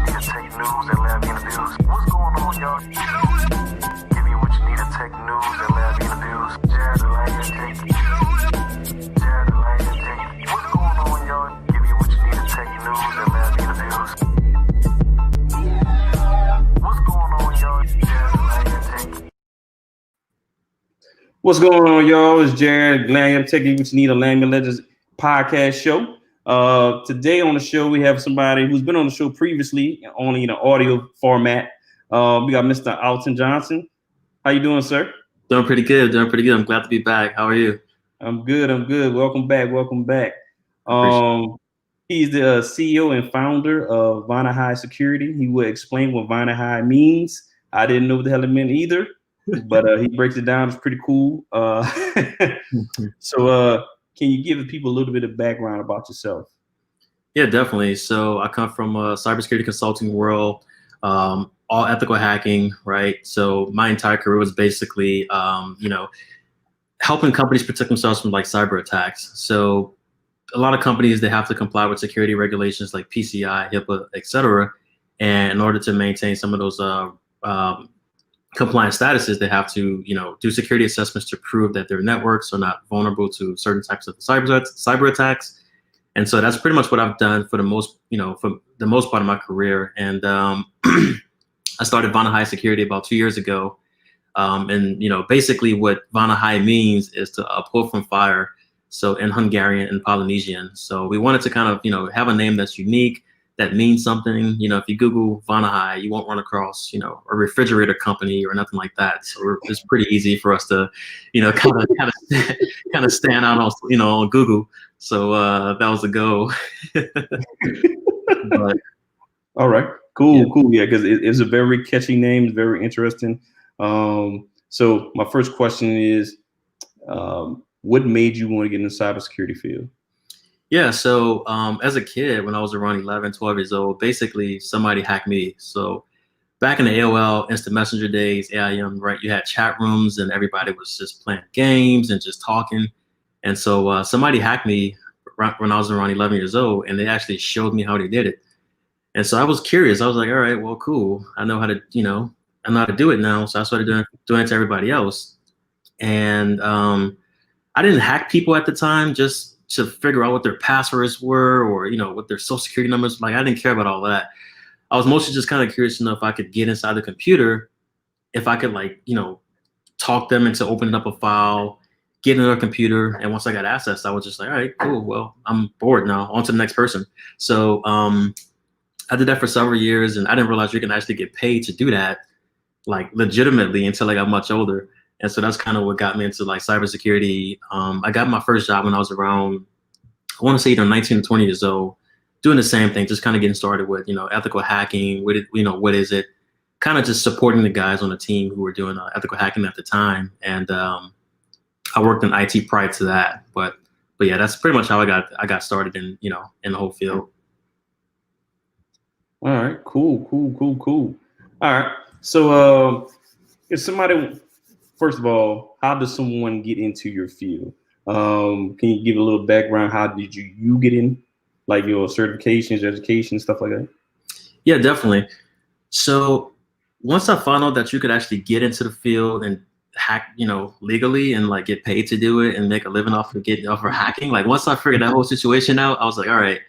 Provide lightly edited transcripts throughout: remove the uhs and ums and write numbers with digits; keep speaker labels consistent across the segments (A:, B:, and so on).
A: need to take news and lab interviews. What's going on, y'all? Give you what you need to take news and lab interviews. Jared the Lion Take. Jared the Lion Take. What's going on, y'all? Give you what you need to take news and lab interviews. What's going on, y'all? Jared the Lion Take.
B: What's going on, y'all? It's Jared, Lamb Tech, what you need, a Lamb Legends podcast show. Today on the show, we have somebody who's been on the show previously, only in an audio format. We got Mr. Alton Johnson. How you doing, sir?
C: Doing pretty good. I'm glad to be back. How are you?
B: I'm good. Welcome back. He's the CEO and founder of Vonahi Security. He will explain what Vonahi means. I didn't know what the hell it meant either, but he breaks it down. It's pretty cool. So can you give the people a little bit of background about yourself?
C: Yeah, definitely. So I come from a cybersecurity consulting world, all ethical hacking, right? So my entire career was basically, helping companies protect themselves from like cyber attacks. So a lot of companies, they have to comply with security regulations like PCI, HIPAA, et cetera. And in order to maintain some of those compliance statuses, they have to, do security assessments to prove that their networks are not vulnerable to certain types of cyber attacks. And so that's pretty much what I've done for the most part of my career. And I started Vonahi Security about 2 years ago. And basically what Vonahi means is to pull from fire. So in Hungarian and Polynesian. So we wanted to kind of, have a name that's unique, that means something. If you Google Vonahi, you won't run across, a refrigerator company or nothing like that. So it's pretty easy for us to, kind of stand out on, on Google. So that was a go.
B: But, all right, cool. Yeah, because it's a very catchy name. It's very interesting. So my first question is, what made you want to get in the cybersecurity field?
C: Yeah, so as a kid, when I was around 11, 12 years old, basically somebody hacked me. So back in the AOL Instant Messenger days, AIM, right, you had chat rooms and everybody was just playing games and just talking. And so somebody hacked me when I was around 11 years old, and they actually showed me how they did it. And so I was curious. I was like, all right, well, cool. I know how to, I know how to do it now. So I started doing it to everybody else. And I didn't hack people at the time, just to figure out what their passwords were or, what their social security numbers. Like, I didn't care about all that. I was mostly just kind of curious to know if I could get inside the computer, if I could talk them into opening up a file, get into their computer. And once I got access, I was just like, all right, cool. Well, I'm bored now, on to the next person. So I did that for several years, and I didn't realize you can actually get paid to do that, legitimately, until I got much older. And so that's kind of what got me into cybersecurity. I got my first job when I was around, I want to say either 19 or 20 years old, doing the same thing, just kind of getting started with, ethical hacking. What is it? Kind of just supporting the guys on the team who were doing ethical hacking at the time. And I worked in IT prior to that. But yeah, that's pretty much how I got started in, in the whole field.
B: All right, cool. All right. So if somebody, first of all, how does someone get into your field? Can you give a little background? How did you get in, your certifications, education, stuff like that?
C: Yeah, definitely. So once I found out that you could actually get into the field and hack, legally and get paid to do it and make a living off of hacking, once I figured that whole situation out, I was like, all right.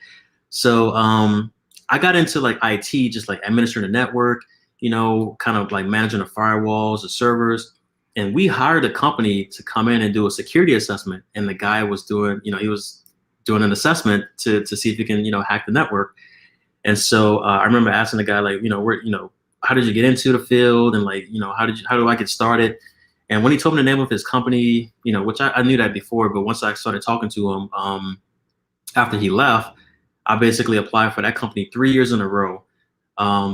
C: So I got into IT, just administering the network, kind of managing the firewalls, the servers. And we hired a company to come in and do a security assessment. And the guy was doing, he was doing an assessment to see if he can, hack the network. And so I remember asking the guy, how did you get into the field? And how do I get started? And when he told me the name of his company, which I knew that before, but once I started talking to him, after he left, I basically applied for that company 3 years in a row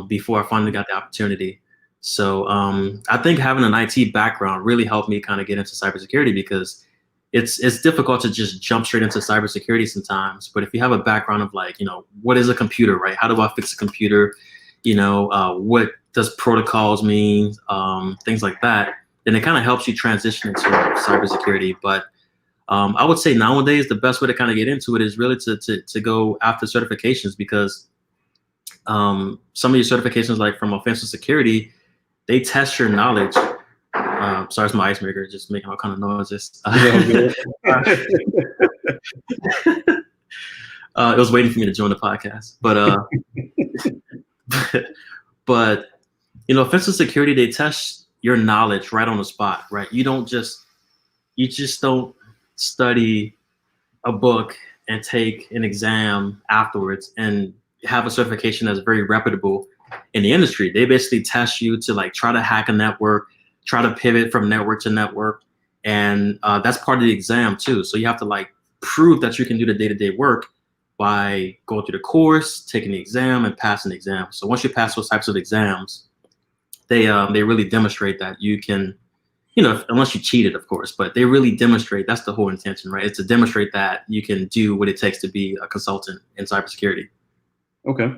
C: before I finally got the opportunity. So I think having an IT background really helped me kind of get into cybersecurity, because it's difficult to just jump straight into cybersecurity sometimes. But if you have a background of what is a computer, right? How do I fix a computer? What does protocols mean? Things like that. Then it kind of helps you transition into cybersecurity. But I would say nowadays the best way to kind of get into it is really to go after certifications, because some of your certifications, like from offensive security, they test your knowledge. Sorry, it's my ice maker just making all kind of noises. It was waiting for me to join the podcast, but you know, offensive security, they test your knowledge right on the spot, right? You just don't study a book and take an exam afterwards and have a certification that's very reputable in the industry. They basically test you to like try to hack a network, try to pivot from network to network, and that's part of the exam too. So you have to like prove that you can do the day-to-day work by going through the course, taking the exam, and passing the exam. So once you pass those types of exams, they really demonstrate that you can, you know, unless you cheated, of course, but they really demonstrate, that's the whole intention, right? It's to demonstrate that you can do what it takes to be a consultant in cybersecurity.
B: Okay.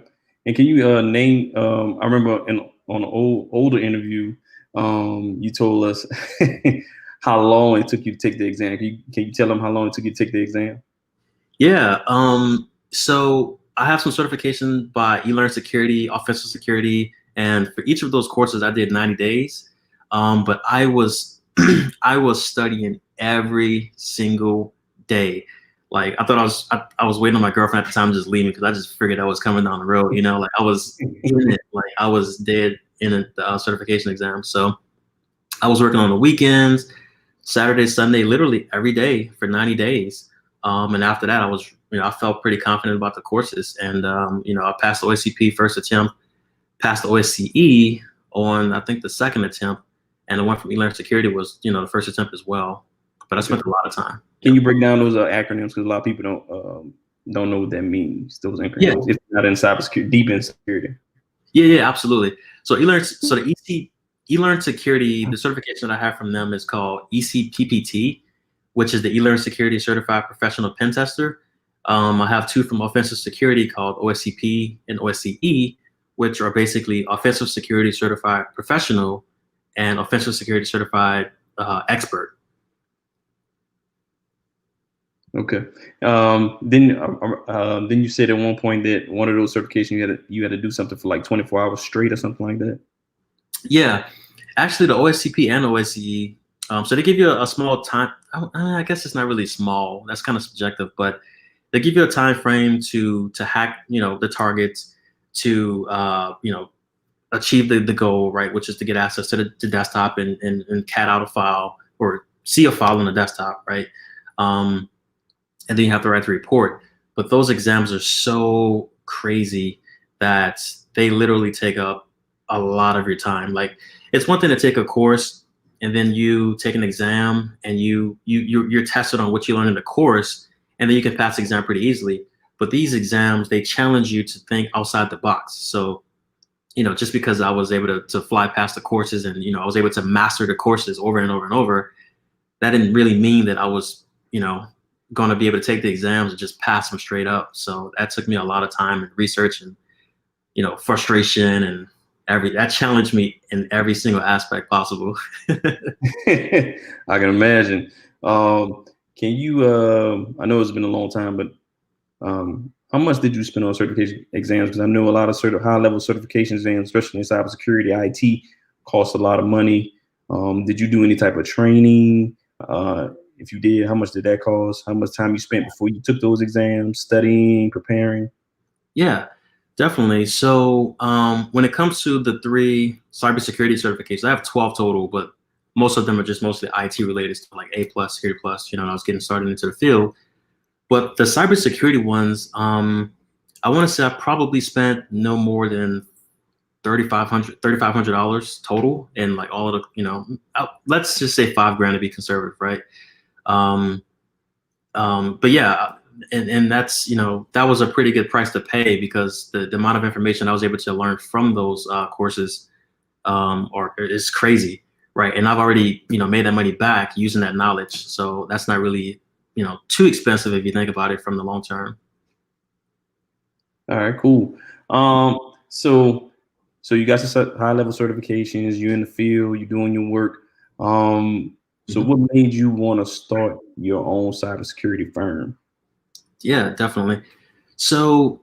B: And can you name, I remember on an older interview, you told us how long it took you to take the exam. Can you tell them how long it took you to take the exam?
C: Yeah. So I have some certification by eLearn Security, Offensive Security, and for each of those courses, I did 90 days. But I was I was studying every single day. Like I thought I was waiting on my girlfriend at the time just leaving because I just figured I was coming down the road. You know, like I was in it, like I was dead in the certification exam. So I was working on the weekends, Saturday, Sunday, literally every day for 90 days. And after that, I felt pretty confident about the courses, and I passed the OSCP first attempt, passed the OSCE on I think the second attempt, and the one from eLearn Security was the first attempt as well. But I spent a lot of time.
B: Can you break down those acronyms, because a lot of people don't know what that means? Those acronyms, yeah. It's not in cybersecurity, deep in security.
C: Yeah, absolutely. So the eLearn Security, the certification that I have from them is called ECPPT, which is the eLearn Security Certified Professional Pen Tester. I have two from Offensive Security called OSCP and OSCE, which are basically Offensive Security Certified Professional and Offensive Security Certified Expert.
B: Okay. Then you said at one point that one of those certifications you had to do something for like 24 hours straight or something like that.
C: Yeah, actually the OSCP and OSCE. So they give you a small time. I guess it's not really small. That's kind of subjective, but they give you a time frame to hack, the targets, to achieve the goal, right? Which is to get access to the desktop and cat out a file or see a file on the desktop, right? And then you have to write the report. But those exams are so crazy that they literally take up a lot of your time. Like it's one thing to take a course and then you take an exam and you're tested on what you learned in the course, and then you can pass the exam pretty easily. But these exams, they challenge you to think outside the box. So, just because I was able to fly past the courses and, I was able to master the courses over and over and over, that didn't really mean that I was, going to be able to take the exams and just pass them straight up. So that took me a lot of time and research and, frustration, and that challenged me in every single aspect possible.
B: I can imagine. Can you, I know it's been a long time, but how much did you spend on certification exams? Because I know a lot of high-level certification exams, especially in cybersecurity, IT, cost a lot of money. Did you do any type of training? If you did, how much did that cost? How much time you spent before you took those exams, studying, preparing?
C: Yeah, definitely. So when it comes to the 3 cybersecurity certifications, I have 12 total, but most of them are just mostly IT related, stuff like A+, Security Plus, I was getting started into the field. But the cybersecurity ones, I want to say I probably spent no more than $3,500 total, and like all of the, let's just say $5,000 to be conservative, right? But yeah, and that's, that was a pretty good price to pay, because the amount of information I was able to learn from those courses is crazy, right? And I've already, made that money back using that knowledge. So that's not really, too expensive if you think about it from the long term.
B: All right, cool. So you got some high-level certifications, you're in the field, you're doing your work. So what made you want to start your own cybersecurity firm?
C: Yeah, definitely. So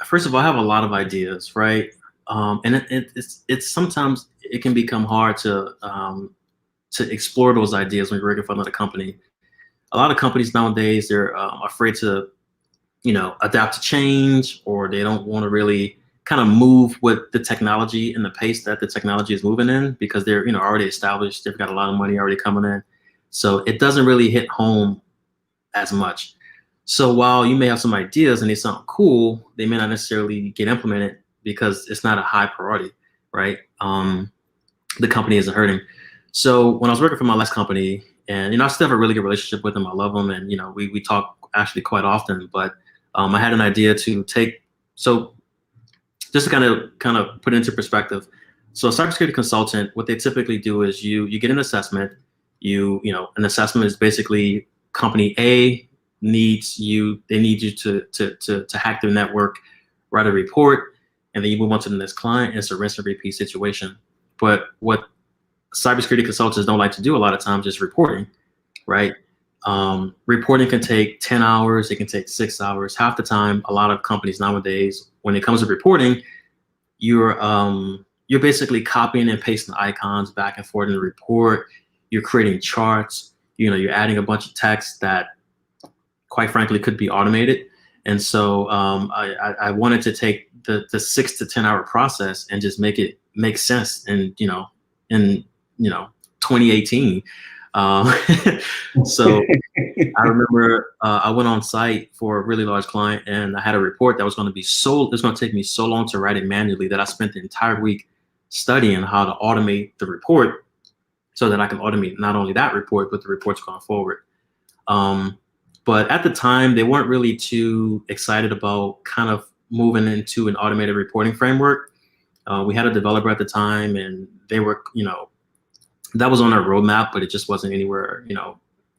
C: first of all, I have a lot of ideas, right? And it's sometimes it can become hard to explore those ideas when you're working for another company. A lot of companies nowadays, they're afraid to, adapt to change, or they don't want to really kind of move with the technology and the pace that the technology is moving in, because they're, already established. They've got a lot of money already coming in. So it doesn't really hit home as much. So while you may have some ideas and they sound cool, they may not necessarily get implemented because it's not a high priority, right? The company isn't hurting. So when I was working for my last company, and I still have a really good relationship with them. I love them, and we talk actually quite often. But I had an idea to take. So just to kind of put it into perspective. So a cybersecurity consultant, what they typically do is you get an assessment. An assessment is basically company A needs you. They need you to hack their network, write a report, and then you move on to the next client. It's a rinse and repeat situation. But what cybersecurity consultants don't like to do a lot of times is reporting, right? Reporting can take 10 hours. It can take 6 hours. Half the time, a lot of companies nowadays, when it comes to reporting, you're basically copying and pasting icons back and forth in the report. You're creating charts. You're adding a bunch of text that, quite frankly, could be automated. And so I wanted to take the 6 to 10 hour process and just make it make sense. And in 2018. So I remember I went on site for a really large client, and I had a report that was going to take me so long to write it manually that I spent the entire week studying how to automate the report so that I can automate not only that report, but the reports going forward. But at the time, they weren't really too excited about kind of moving into an automated reporting framework. We had a developer at the time, and they were, that was on our roadmap, but it just wasn't anywhere,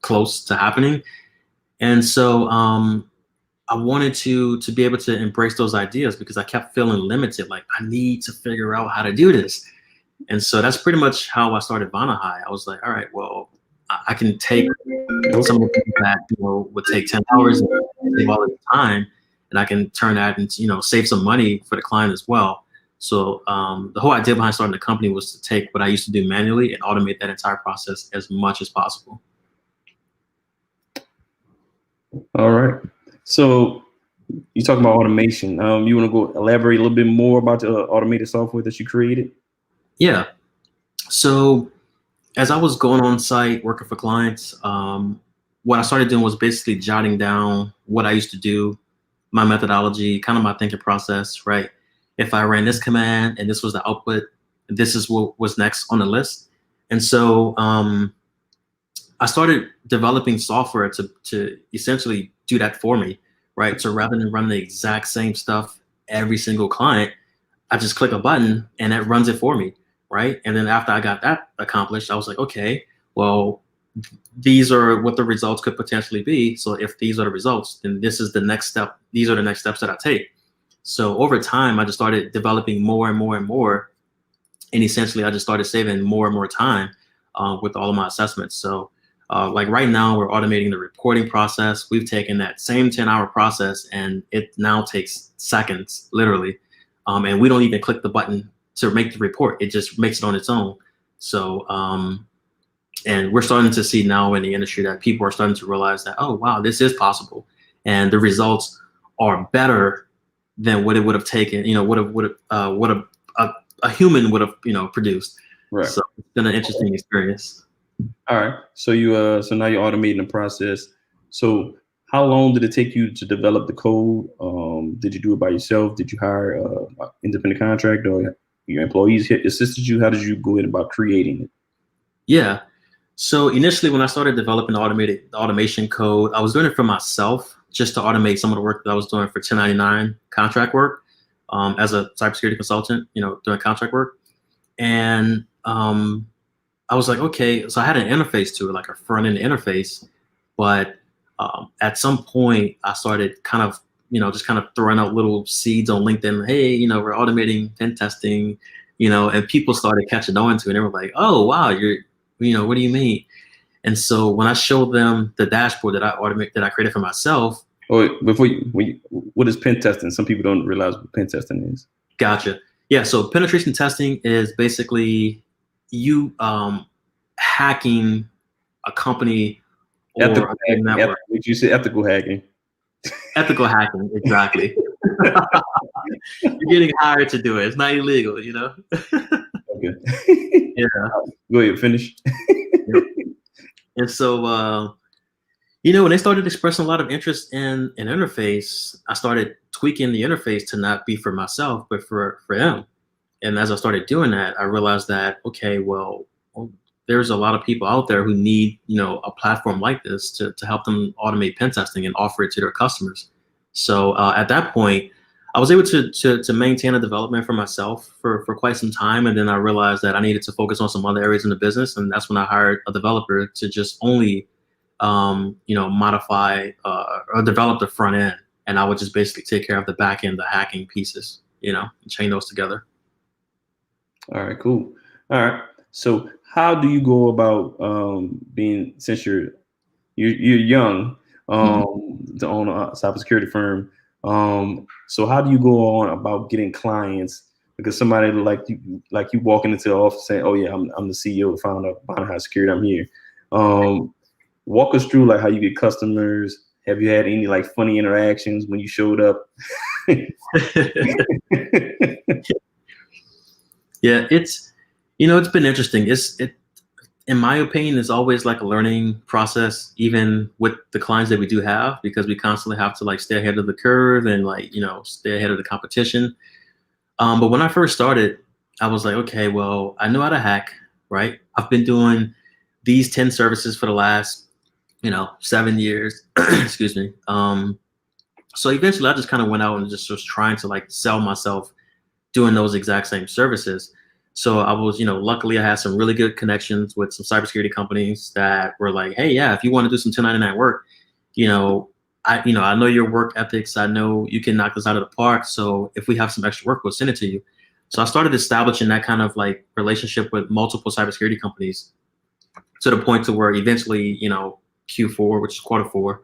C: close to happening. And so I wanted to be able to embrace those ideas, because I kept feeling limited. Like, I need to figure out how to do this. And so that's pretty much how I started Vonahi. I was like, all right, well, I can take some of the things that would take 10 hours and save all the time, and I can turn that into, save some money for the client as well. So the whole idea behind starting the company was to take what I used to do manually and automate that entire process as much as possible.
B: All right. So you talk about automation. You want to go elaborate a little bit more about the automated software that you created?
C: Yeah. So as I was going on site working for clients, what I started doing was basically jotting down what I used to do, my methodology, kind of my thinking process, right? If I ran this command and this was the output, this is what was next on the list. And so I started developing software to essentially do that for me, right? So rather than run the exact same stuff every single client, I just click a button and it runs it for me, right? And then after I got that accomplished, I was like, okay, well, these are what the results could potentially be. So if these are the results, then this is the next step. These are the next steps that I take. So over time, I just started developing more and more and more. And essentially, I just started saving more and more time with all of my assessments. So like right now, we're automating the reporting process. We've taken that same 10-hour process, and it now takes seconds, literally. And we don't even click the button to make the report. It just makes it on its own. So, and we're starting to see now in the industry that people are starting to realize that, oh, wow, this is possible. And the results are better than what it would have taken, what a human would have, produced.
B: Right.
C: So it's been an interesting experience.
B: All right. So so now you're automating the process. So how long did it take you to develop the code? Did you do it by yourself? Did you hire an independent contractor, or your employees assisted you? How did you go in about creating it?
C: Yeah. So initially, when I started developing automation code, I was doing it for myself, just to automate some of the work that I was doing for 1099 contract work as a cybersecurity consultant, doing contract work. And I was like, okay, so I had an interface to it, like a front end interface. But at some point, I started kind of, just kind of throwing out little seeds on LinkedIn. Hey, we're automating pen testing, and people started catching on to it. And they were like, oh, wow, what do you mean? And so when I showed them the dashboard that I created for myself,
B: Oh, before what is pen testing? Some people don't realize what pen testing is.
C: Gotcha. Yeah. So penetration testing is basically you hacking a company or
B: Ethical
C: a
B: hacking.
C: network.
B: What you say? Ethical hacking.
C: Ethical hacking, exactly. You're getting hired to do it. It's not illegal, you know?
B: Okay.
C: Yeah.
B: Go ahead, finish.
C: Yep. And so, you know, when they started expressing a lot of interest in an interface, I started tweaking the interface to not be for myself, but for them. And as I started doing that, I realized that, okay, well, there's a lot of people out there who need, you know, a platform like this to help them automate pen testing and offer it to their customers. So at that point, I was able to maintain a development for myself for quite some time. And then I realized that I needed to focus on some other areas in the business. And that's when I hired a developer to just only, you know, modify or develop the front end. And I would just basically take care of the back end, the hacking pieces, you know, and chain those together.
B: All right, cool. All right. So how do you go about being, since you're young, to own a cybersecurity firm? So how do you go on about getting clients? Because somebody like you walking into the office saying, "Oh yeah, I'm the CEO, founder of Vonahi Security. I'm here." Walk us through like how you get customers. Have you had any like funny interactions when you showed up?
C: Yeah, it's, you know, it's been interesting. In my opinion, it's always like a learning process, even with the clients that we do have, because we constantly have to like stay ahead of the curve and like, you know, stay ahead of the competition. But when I first started, I was like, okay, well, I know how to hack, right? I've been doing these 10 services for the last, you know, 7 years. Excuse me. So eventually I just kind of went out and just was trying to like sell myself doing those exact same services. So I was, you know, luckily I had some really good connections with some cybersecurity companies that were like, hey, yeah, if you want to do some 1099 work, you know, I know your work ethics. I know you can knock this out of the park. So if we have some extra work, we'll send it to you. So I started establishing that kind of like relationship with multiple cybersecurity companies to the point to where eventually, you know, Q4, which is Q4,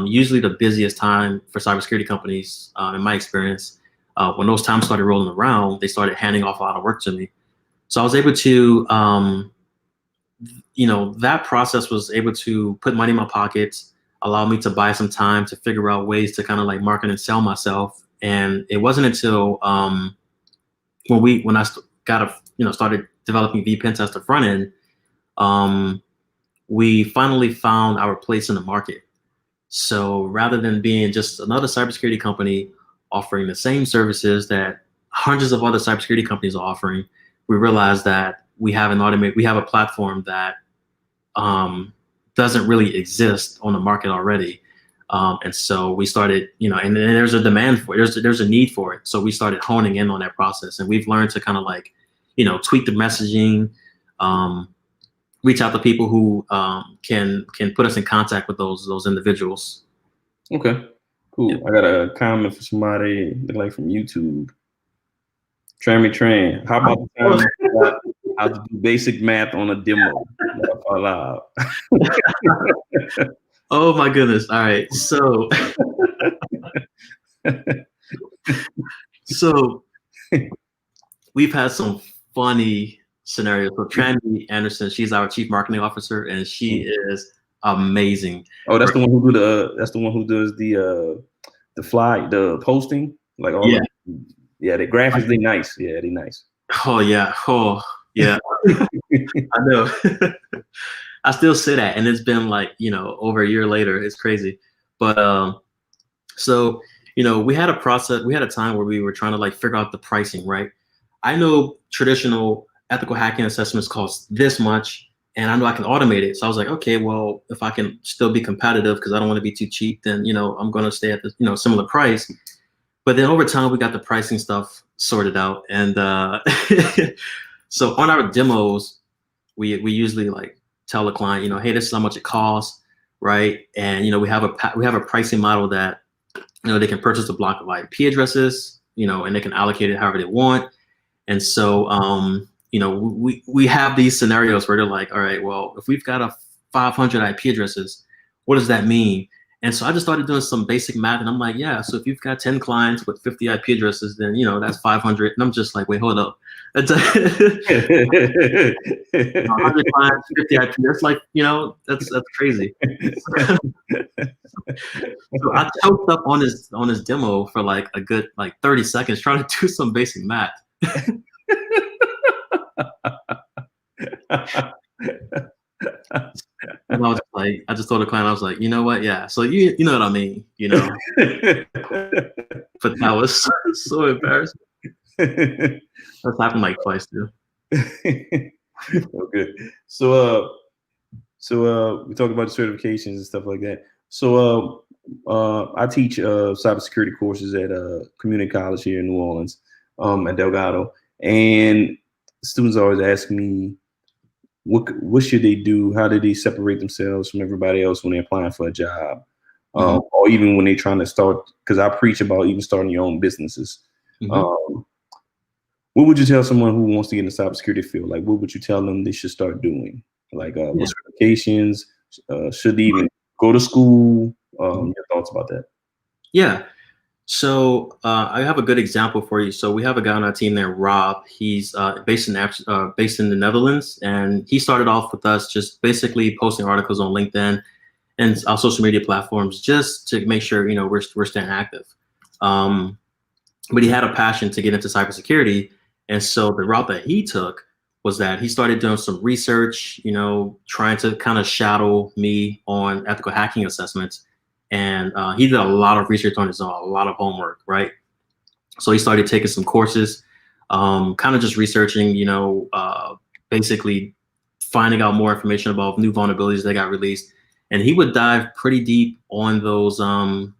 C: usually the busiest time for cybersecurity companies, in my experience. When those times started rolling around, they started handing off a lot of work to me. So I was able to, you know, that process was able to put money in my pockets, allow me to buy some time to figure out ways to kind of like market and sell myself. And it wasn't until when I started developing vPentest front end, we finally found our place in the market. So rather than being just another cybersecurity company offering the same services that hundreds of other cybersecurity companies are offering, we realized that we have a platform that doesn't really exist on the market already. And so we started, you know, and there's a demand for it. There's a need for it. So we started honing in on that process, and we've learned to kind of like, you know, tweak the messaging, reach out to people who can put us in contact with those individuals.
B: Okay, cool.
C: Yeah.
B: I got a comment for somebody like from YouTube. Train. How about the time how to do basic math on a demo? Laugh out
C: Oh my goodness. All right. So so we've had some funny scenarios. So Trandy Anderson, she's our chief marketing officer, and she is amazing.
B: Oh, that's the one who does the posting, like all the graphics. They nice. Yeah, they nice.
C: Oh yeah. I know. I still say that, and it's been like, you know, over a year later. It's crazy. But so, you know, we had a time where we were trying to like figure out the pricing, right? I know traditional ethical hacking assessments cost this much, and I know I can automate it. So I was like, okay, well, if I can still be competitive, because I don't want to be too cheap, then, you know, I'm going to stay at the, you know, similar price. But then over time, we got the pricing stuff sorted out. And so on our demos, we usually like tell the client, you know, hey, this is how much it costs, right? And, you know, we have a pricing model that, you know, they can purchase a block of IP addresses, you know, and they can allocate it however they want. And so, you know, we have these scenarios where they're like, all right, well, if we've got 500 IP addresses, what does that mean? And so I just started doing some basic math, and I'm like, yeah, so if you've got 10 clients with 50 IP addresses, then, you know, that's 500. And I'm just like, wait, hold up. That's 100 clients, 50 IP. That's like, you know, that's crazy. So I choked up on his demo for like a good 30 seconds trying to do some basic math. And I was like, I just told the client, I was like, you know what? Yeah. So you know what I mean, you know. But that was so embarrassing. That's happened like twice too.
B: Okay. So we talked about the certifications and stuff like that. So I teach cybersecurity courses at community college here in New Orleans, at Delgado, and students always ask me, what should they do? How do they separate themselves from everybody else when they're applying for a job? Or even when they're trying to start, because I preach about even starting your own businesses. What would you tell someone who wants to get in the cybersecurity field? Like, what would you tell them they should start doing? Like, what certifications? Should they even go to school? Your thoughts about that?
C: Yeah. So I have a good example for you. So we have a guy on our team named Rob. He's based in the Netherlands, and he started off with us just basically posting articles on LinkedIn and our social media platforms just to make sure, you know, we're staying active. But he had a passion to get into cybersecurity, and so the route that he took was that he started doing some research, you know, trying to kind of shadow me on ethical hacking assessments. And he did a lot of research on his own, a lot of homework, right? So he started taking some courses, kind of just researching, you know, basically finding out more information about new vulnerabilities that got released. And he would dive pretty deep on those, in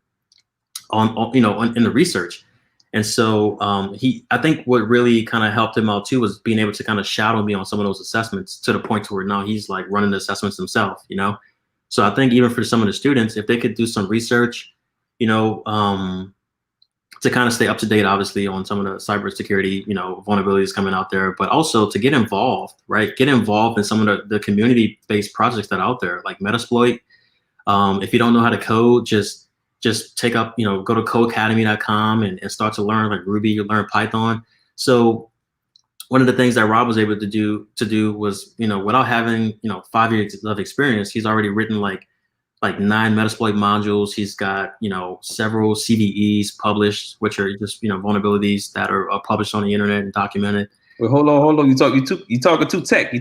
C: the research. And so I think what really kind of helped him out too was being able to kind of shadow me on some of those assessments to the point to where now he's like running the assessments himself, you know? So I think even for some of the students, if they could do some research, you know, to kind of stay up to date, obviously, on some of the cybersecurity, you know, vulnerabilities coming out there, but also to get involved, right? Get involved in some of the community-based projects that are out there, like Metasploit. If you don't know how to code, just take up, you know, go to codecademy.com and start to learn like Ruby, learn Python. So one of the things that Rob was able to do was, you know, without having, you know, 5 years of experience, he's already written like 9 Metasploit modules. He's got, you know, several CVEs published, which are just, you know, vulnerabilities that are published on the internet and documented.
B: Well, hold on. You talking too tech. You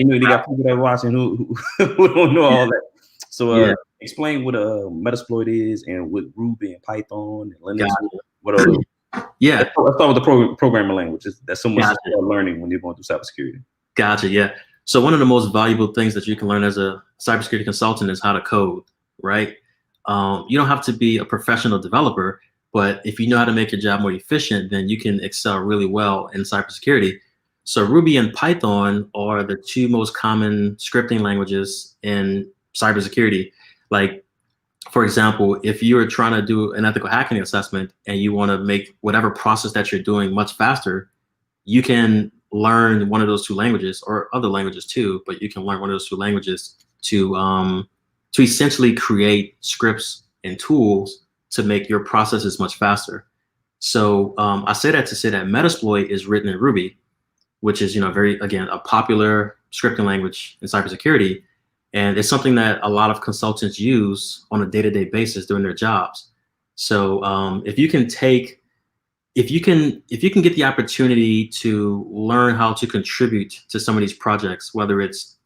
B: know, they got people that are watching who don't know all that. So explain what a Metasploit is and what Ruby and Python and Linux. What are those?
C: Yeah.
B: Let's start with the programming language. That's so much learning when you're going through cybersecurity.
C: Gotcha. Yeah. So one of the most valuable things that you can learn as a cybersecurity consultant is how to code, right? You don't have to be a professional developer, but if you know how to make your job more efficient, then you can excel really well in cybersecurity. So Ruby and Python are the 2 most common scripting languages in cybersecurity. Like, for example, if you are trying to do an ethical hacking assessment and you want to make whatever process that you're doing much faster, you can learn one of those 2 languages, or other languages too, but you can learn one of those 2 languages to essentially create scripts and tools to make your processes much faster. So I say that to say that Metasploit is written in Ruby, which is, you know, a popular scripting language in cybersecurity. And it's something that a lot of consultants use on a day-to-day basis doing their jobs. So if you can get the opportunity to learn how to contribute to some of these projects, whether it's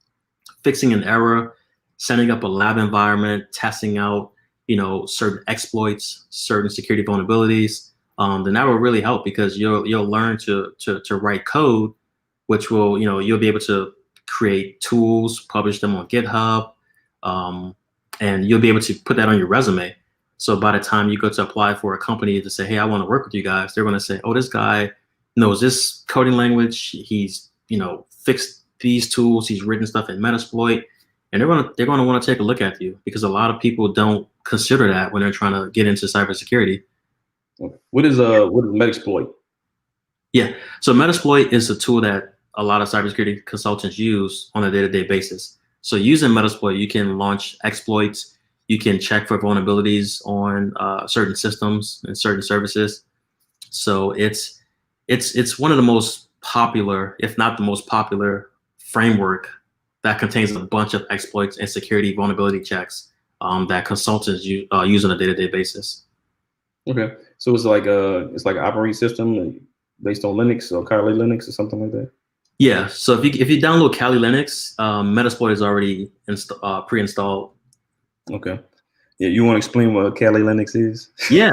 C: fixing an error, setting up a lab environment, testing out, you know, certain exploits, certain security vulnerabilities, then that will really help, because you'll learn to write code, which will, you know, you'll be able to create tools, publish them on GitHub, and you'll be able to put that on your resume. So by the time you go to apply for a company to say, hey, I want to work with you guys, they're going to say, oh, this guy knows this coding language. He's, you know, fixed these tools. He's written stuff in Metasploit, and they're going to want to take a look at you, because a lot of people don't consider that when they're trying to get into cybersecurity.
B: Okay. What is Metasploit?
C: Yeah. So Metasploit is a tool that a lot of cybersecurity consultants use on a day-to-day basis. So using Metasploit, you can launch exploits, You can check for vulnerabilities on certain systems and certain services. So it's one of the most popular, if not the most popular, framework that contains a bunch of exploits and security vulnerability checks that consultants use on a day-to-day basis.
B: Okay, so it's like an operating system based on Linux or Kali Linux or something like that.
C: Yeah. So if you download Kali Linux, Metasploit is already pre-installed.
B: Okay. Yeah, you want to explain what Kali Linux is?
C: Yeah.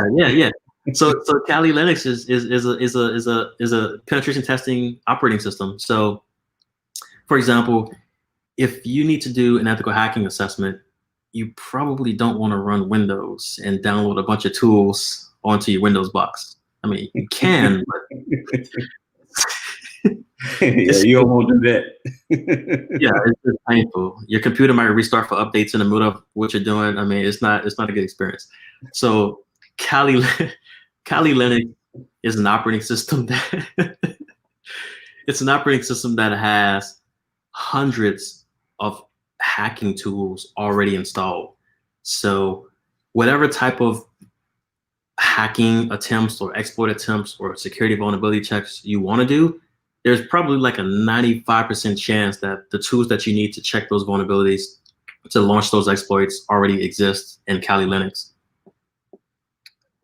C: So Kali Linux is a penetration testing operating system. So, for example, if you need to do an ethical hacking assessment, you probably don't want to run Windows and download a bunch of tools onto your Windows box. I mean, you can, but
B: yeah, you don't want to do that.
C: Yeah, it's just painful. Your computer might restart for updates in the middle of what you're doing. I mean, it's not a good experience. So Kali Linux is an operating system that it's an operating system that has hundreds of hacking tools already installed. So whatever type of hacking attempts or exploit attempts or security vulnerability checks you want to do, there's probably like a 95% chance that the tools that you need to check those vulnerabilities to launch those exploits already exist in Kali Linux.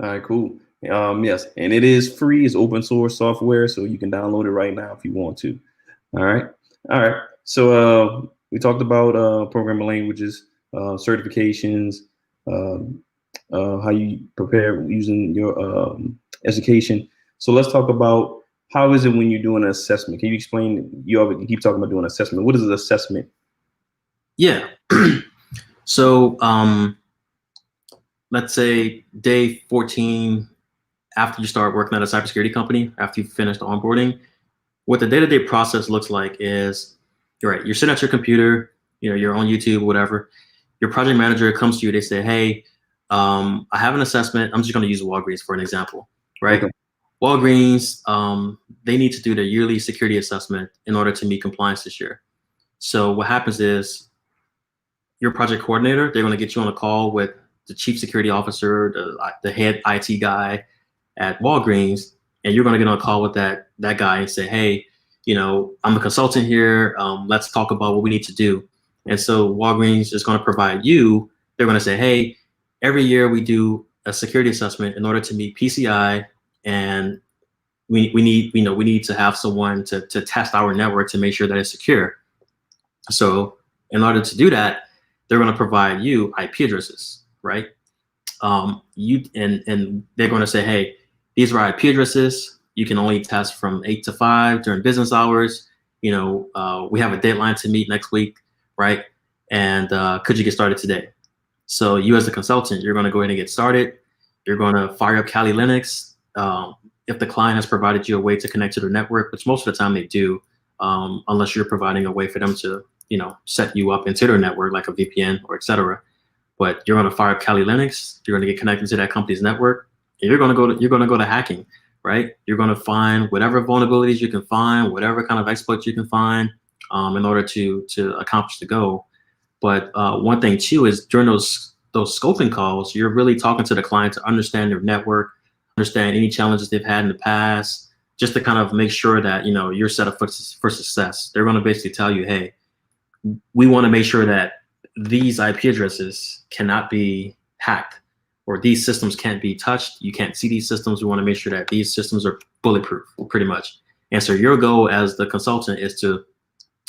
B: All right, cool. Yes, and it is free. It's open source software, so you can download it right now if you want to. All right. So we talked about programming languages, certifications, how you prepare using your education. So let's talk about how is it when you're doing an assessment? Can you explain? You keep talking about doing an assessment. What is an assessment?
C: Yeah. So let's say day 14, after you start working at a cybersecurity company, after you've finished onboarding, what the day-to-day process looks like is, you're sitting at your computer, you're on YouTube, whatever. Your project manager comes to you, they say, hey, I have an assessment. I'm just going to use Walgreens for an example, right? Okay. Walgreens, they need to do their yearly security assessment in order to meet compliance this year. So what happens is your project coordinator, they're going to get you on a call with the chief security officer, the head IT guy at Walgreens, and you're going to get on a call with that guy and say, hey, I'm a consultant here. Let's talk about what we need to do. And so Walgreens is going to provide you, they're going to say, hey, every year we do a security assessment in order to meet PCI, and we need to have someone to test our network to make sure that it's secure. So in order to do that, they're going to provide you IP addresses, right? And they're going to say, hey, these are IP addresses. You can only test from 8 to 5 during business hours. We have a deadline to meet next week, right? And could you get started today? So you as a consultant, you're going to go ahead and get started. You're going to fire up Kali Linux. If the client has provided you a way to connect to their network, which most of the time they do, unless you're providing a way for them to, set you up into their network like a VPN or et cetera. But you're going to fire up Kali Linux. You're going to get connected to that company's network, and you're going to go to hacking, right? You're going to find whatever vulnerabilities you can find, whatever kind of exploits you can find, in order to accomplish the goal. But one thing too is during those scoping calls, you're really talking to the client to understand their network, understand any challenges they've had in the past, just to kind of make sure that you're set up for success. They're going to basically tell you, hey, we want to make sure that these IP addresses cannot be hacked, or these systems can't be touched. You can't see these systems. We want to make sure that these systems are bulletproof, pretty much. And so your goal as the consultant is to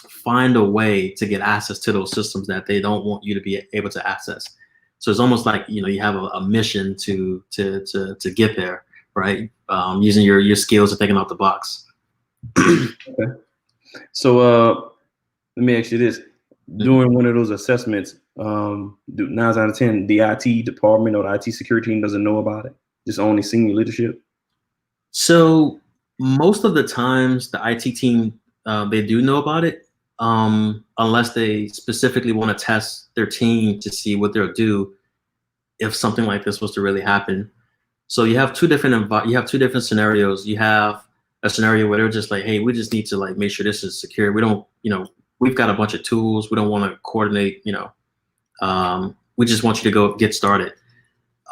C: find a way to get access to those systems that they don't want you to be able to access. So it's almost like you have a mission to get there, right? Using your skills of thinking out the box.
B: Okay. So let me ask you this: during one of those assessments, 9 out of 10, the IT department or the IT security team doesn't know about it. Just only senior leadership.
C: So most of the times, the IT team they do know about it. Unless they specifically want to test their team to see what they'll do if something like this was to really happen. So you have two different scenarios. You have a scenario where they're just like, hey, we just need to make sure this is secure. We don't, we've got a bunch of tools. We don't want to coordinate, we we just want you to go get started.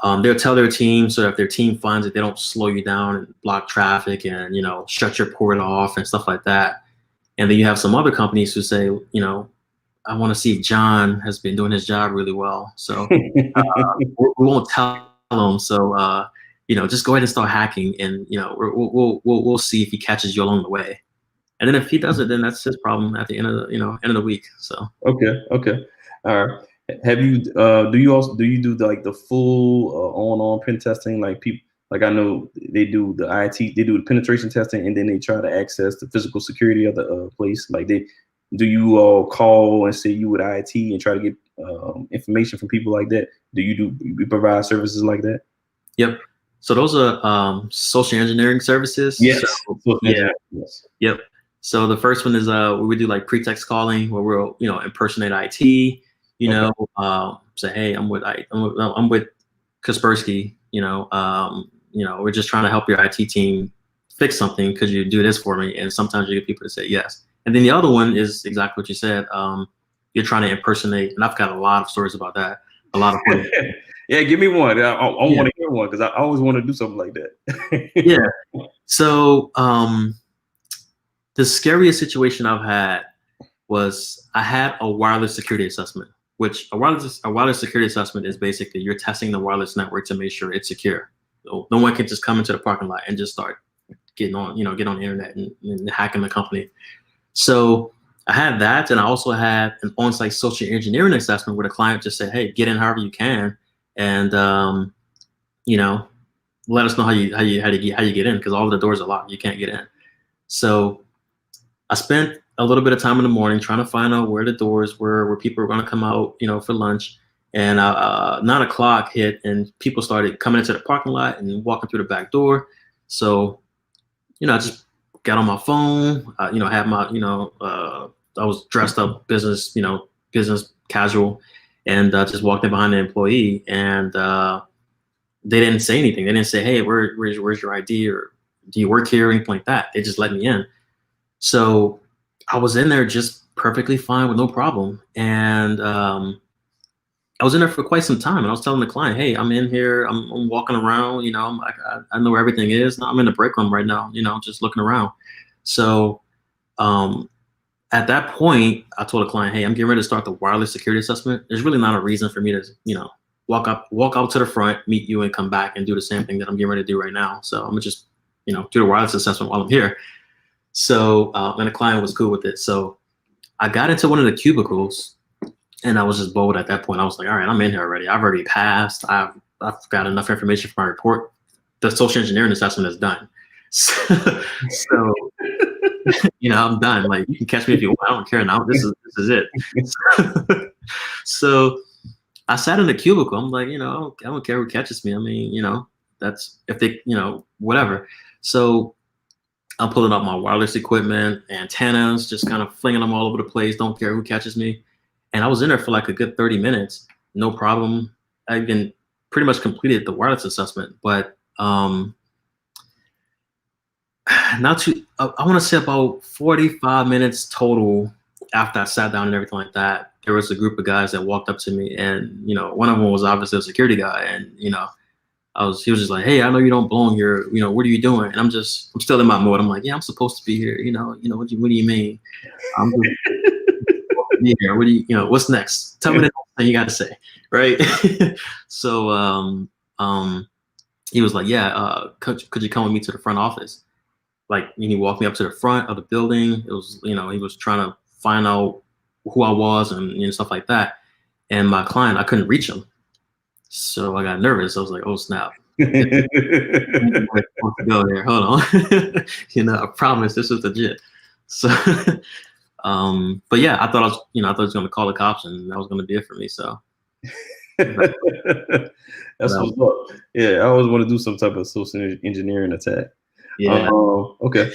C: They'll tell their team so that if their team finds it, they don't slow you down and block traffic and, you know, shut your port off and stuff like that. And then you have some other companies who say, you know, I want to see if John has been doing his job really well. So we won't tell him. So, you know, just go ahead and start hacking, and, you know, we'll see if he catches you along the way. And then if he does it, then that's his problem at the end of the, you know, end of the week. So.
B: Okay. All right. Have you do you do like the full on pen testing? Like people, like I know they do the IT, they do the penetration testing, and then they try to access the physical security of the place. Like do you all call and say you with IT and try to get information from people like that? Do you provide services like that?
C: Yep. So those are social engineering services.
B: Yes.
C: So, yeah. Yes. Yep. So the first one is we do like pretext calling, where we'll, you know, impersonate IT. You know, say, hey, I'm with Kaspersky. You know, we're just trying to help your IT team fix something. Could you do this for me? And sometimes you get people to say yes. And then the other one is exactly what you said. You're trying to impersonate, and I've got a lot of stories about that. A lot of
B: yeah, give me one. I want to hear one, because I always want to do something like that.
C: Yeah. So the scariest situation I've had was I had a wireless security assessment, which a wireless security assessment is basically you're testing the wireless network to make sure it's secure. So no one can just come into the parking lot and just start get on the internet and hacking the company. So I had that, and I also had an on-site social engineering assessment where the client just said, "Hey, get in however you can, and you know, let us know how you get in, because all of the doors are locked. You can't get in." So I spent a little bit of time in the morning trying to find out where the doors were, where people were going to come out, you know, for lunch. And 9 o'clock hit, and people started coming into the parking lot and walking through the back door. So, you know, I just got on my phone. You know, had my, you know, I was dressed up business casual, and just walked in behind the employee, and they didn't say anything. They didn't say, "Hey, where's your ID?" or "Do you work here?" or anything like that. They just let me in. So I was in there just perfectly fine with no problem. And I was in there for quite some time, and I was telling the client, "Hey, I'm in here. I'm walking around. You know, I know where everything is. I'm in the break room right now. You know, just looking around." So at that point, I told the client, "Hey, I'm getting ready to start the wireless security assessment. There's really not a reason for me to, you know, walk out to the front, meet you, and come back and do the same thing that I'm getting ready to do right now. So I'm gonna just, you know, do the wireless assessment while I'm here." So and the client was cool with it. So I got into one of the cubicles, and I was just bold at that point. I was like, all right, I'm in here already. I've already passed. I've got enough information for my report. The social engineering assessment is done. So you know, I'm done. Like, you can catch me if you want. I don't care now. This is it. So I sat in the cubicle. I'm like, you know, I don't care who catches me. I mean, you know, that's if they, you know, whatever. So I'm pulling up my wireless equipment, antennas, just kind of flinging them all over the place. Don't care who catches me. And I was in there for like a good 30 minutes. No problem. I even pretty much completed the wireless assessment, but I want to say about 45 minutes total after I sat down and everything like that. There was a group of guys that walked up to me, and, you know, one of them was obviously a security guy, and, you know, he was just like, "Hey, I know you don't belong here. You know, what are you doing?" And I'm still in my mode. I'm like, "Yeah, I'm supposed to be here. You know, what do you mean? I'm just supposed to be here. What do you know, what's next? Tell me the next thing you got to say." Right. So, he was like, "Yeah, could you come with me to the front office?" Like, and he walked me up to the front of the building. It was, you know, he was trying to find out who I was and, you know, stuff like that. And my client, I couldn't reach him. So I got nervous. I was like, "Oh, snap." Go there. Hold on. You know, I promise this was legit. So, but yeah, I thought I was going to call the cops, and that was going to be it for me. So
B: that's what's up. Yeah, I always want to do some type of social engineering attack.
C: Yeah.
B: Okay.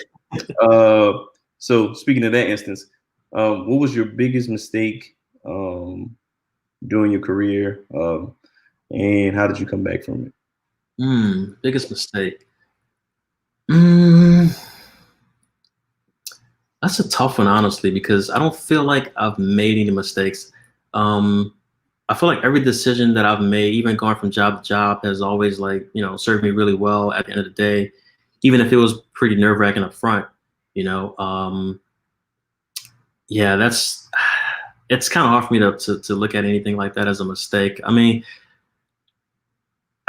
B: So speaking of that instance, what was your biggest mistake during your career, and how did you come back from it?
C: Biggest mistake. That's a tough one, honestly, because I don't feel like I've made any mistakes. I feel like every decision that I've made, even going from job to job, has always like, served me really well at the end of the day, even if it was pretty nerve-wracking up front, you know. Yeah, it's kind of hard for me to look at anything like that as a mistake. I mean,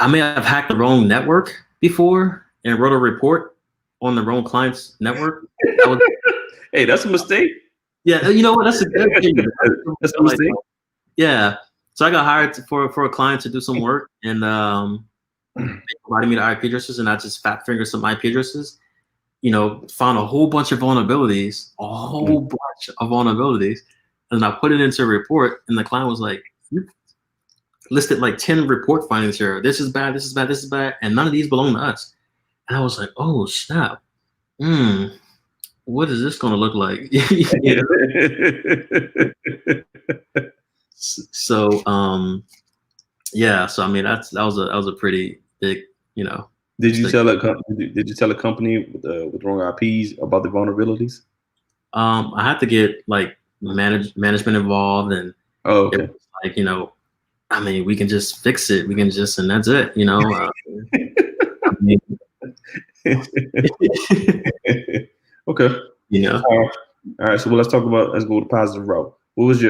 C: I may have hacked the wrong network before and wrote a report on the wrong client's network.
B: Hey, that's a mistake.
C: Yeah, you know what? That's a good thing.
B: That's a mistake.
C: Yeah. So I got hired for a client to do some work, and they provided me the IP addresses, and I just fat fingered some IP addresses. Found a whole bunch of vulnerabilities, and I put it into a report, and the client was like, "You listed like 10 report findings here. This is bad. This is bad. This is bad, and none of these belong to us." And I was like, "Oh snap! What is this going to look like?" So yeah, so I mean that was a pretty big,
B: Did you tell a company with the wrong IPs about the vulnerabilities?
C: I had to get like management involved, and
B: okay.
C: It was like, I mean, we can just fix it. We can just, and that's it, I mean,
B: okay. All right. So let's go the positive route. What was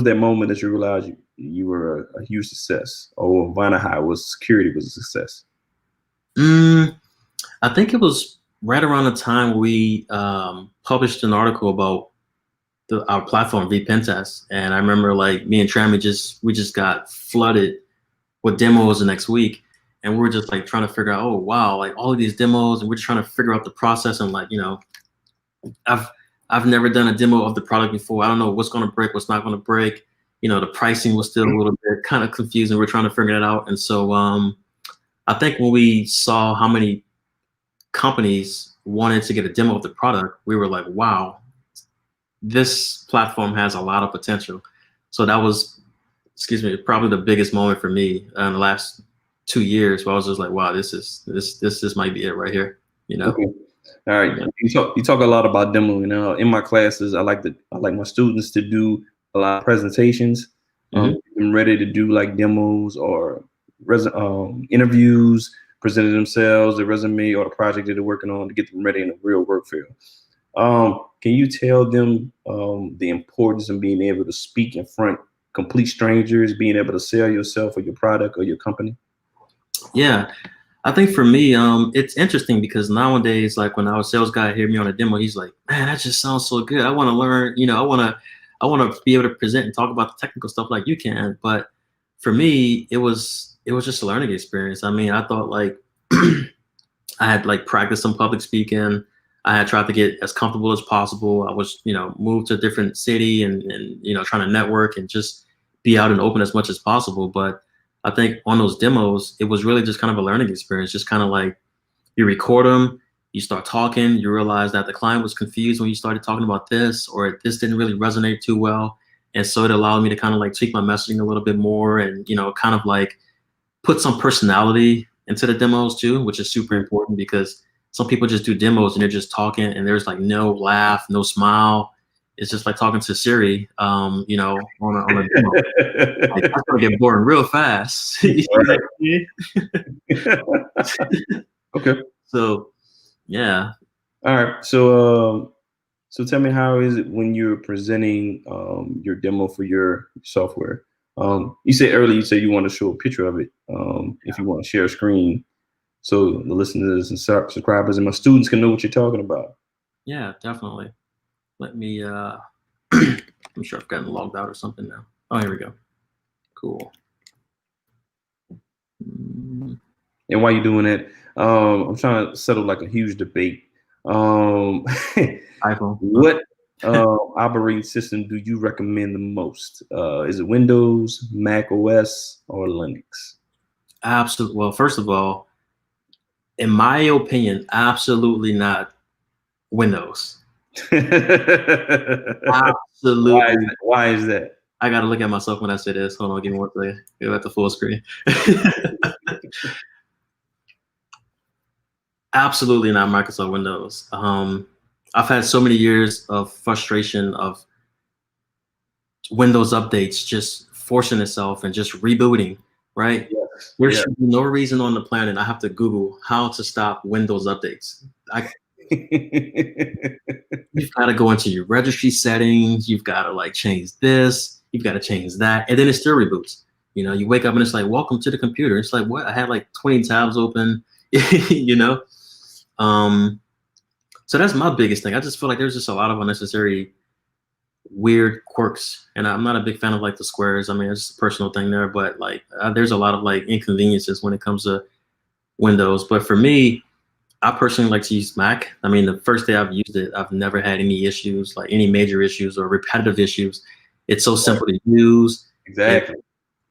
B: that moment that you realized you were a huge success, or Vonahi security was a success?
C: I think it was right around the time we published an article about our platform vPentest, and I remember like me and Trammy we just got flooded with demos the next week, and we were just like trying to figure out, oh wow, like all of these demos, and we're just trying to figure out the process, and like I've never done a demo of the product before. I don't know what's going to break, what's not going to break. The pricing was still a little bit kind of confusing. We're trying to figure that out. And so I think when we saw how many companies wanted to get a demo of the product, we were like, wow, this platform has a lot of potential. So that was, probably the biggest moment for me in the last 2 years, where I was just like, wow, this might be it right here.
B: Okay. All right. Yeah. You talk a lot about demoing. In my classes, I like my students to do a lot of presentations. I'm ready to do like demos or interviews, presenting themselves, their resume, or the project that they're working on to get them ready in the real work field. Can you tell them the importance of being able to speak in front of complete strangers, being able to sell yourself or your product or your company? Yeah.
C: I think for me, it's interesting because nowadays, like when our sales guy hear me on a demo, he's like, man, that just sounds so good. I want to learn, I want to be able to present and talk about the technical stuff like you can. But for me, it was just a learning experience. I mean, I thought like I had like practiced some public speaking. I had tried to get as comfortable as possible. I was, moved to a different city and trying to network and just be out and open as much as possible. But I think on those demos, it was really just kind of a learning experience. Just kind of like you record them, you start talking, you realize that the client was confused when you started talking about this, or this didn't really resonate too well. And so it allowed me to kind of like tweak my messaging a little bit more and, kind of like put some personality into the demos too, which is super important because some people just do demos and they're just talking and there's like no laugh, no smile. It's just like talking to Siri, on a demo. Like, that's gonna get boring real fast.
B: Okay.
C: So, yeah.
B: All right. So tell me, how is it when you're presenting your demo for your software? You said earlier, you want to show a picture of it if you want to share a screen, so the listeners and subscribers and my students can know what you're talking about.
C: Yeah, definitely. Let me, I'm sure I've gotten logged out or something now. Oh, here we go. Cool.
B: And while you're doing that, I'm trying to settle like a huge debate.
C: iPhone.
B: What operating system do you recommend the most? Is it Windows, Mac OS, or Linux?
C: Absolutely. Well, first of all, in my opinion, absolutely not Windows. Absolutely.
B: Why is that?
C: I gotta look at myself when I say this. Hold on, give me 1 second. Go at the full screen. Absolutely not Microsoft Windows. I've had so many years of frustration of Windows updates just forcing itself and just rebooting, right?
B: Yes.
C: There
B: Yeah.
C: should be no reason on the planet I have to Google how to stop Windows updates. You've got to go into your registry settings. You've got to like change this. You've got to change that, and then it still reboots. You know, you wake up and it's like, welcome to the computer. It's like, what? I had like 20 tabs open, you know? So that's my biggest thing. I just feel like there's just a lot of unnecessary weird quirks, and I'm not a big fan of like the squares. I mean, it's just a personal thing there, but like there's a lot of like inconveniences when it comes to Windows. But for me, I personally like to use Mac. I mean, the first day I've used it, I've never had any issues, like any major issues or repetitive issues. It's so simple to use.
B: Exactly.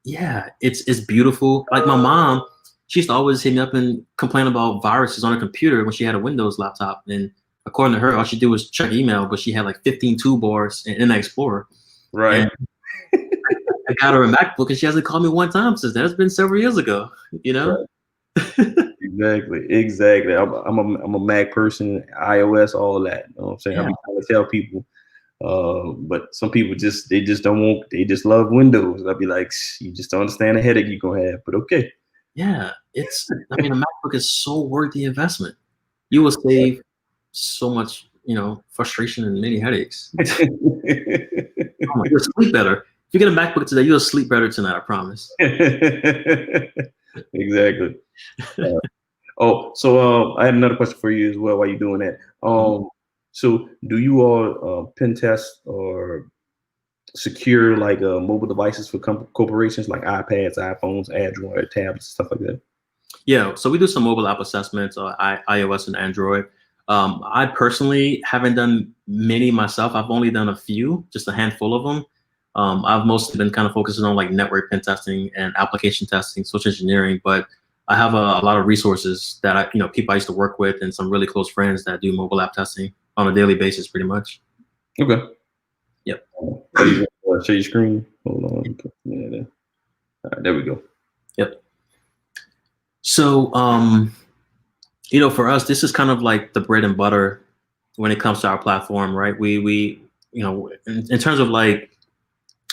C: Yeah, it's beautiful. Like my mom, she used to always hit me up and complain about viruses on her computer when she had a Windows laptop. And according to her, all she did was check email, but she had like 15 toolbars in Internet Explorer.
B: Right.
C: And I got her a MacBook, and she hasn't called me one time since then. It's been several years ago, you know?
B: Right. Exactly. I'm a Mac person, iOS, all of that. You know what I'm saying?
C: Yeah.
B: I'm trying to tell people. But some people they just don't want, they just love Windows. I'll be like, you just don't understand the headache you're gonna have, but okay.
C: Yeah, I mean, a MacBook is so worth the investment. You will save so much, you know, frustration and many headaches. You'll sleep better. If you get a MacBook today, you'll sleep better tonight, I promise.
B: Exactly. So I had another question for you as well while you're doing that. So do you all pen test or secure like mobile devices for corporations like iPads, iPhones, Android, tablets, stuff like that?
C: Yeah, so we do some mobile app assessments, iOS and Android. I personally haven't done many myself. I've only done a few, just a handful of them. I've mostly been kind of focusing on like network pen testing and application testing, social engineering, but I have a lot of resources that people I used to work with and some really close friends that do mobile app testing on a daily basis, pretty much.
B: Okay.
C: Yep.
B: Share your screen. Hold on. Yeah, all right, there we go.
C: Yep. So, for us, this is kind of like the bread and butter when it comes to our platform, right? We in terms of like,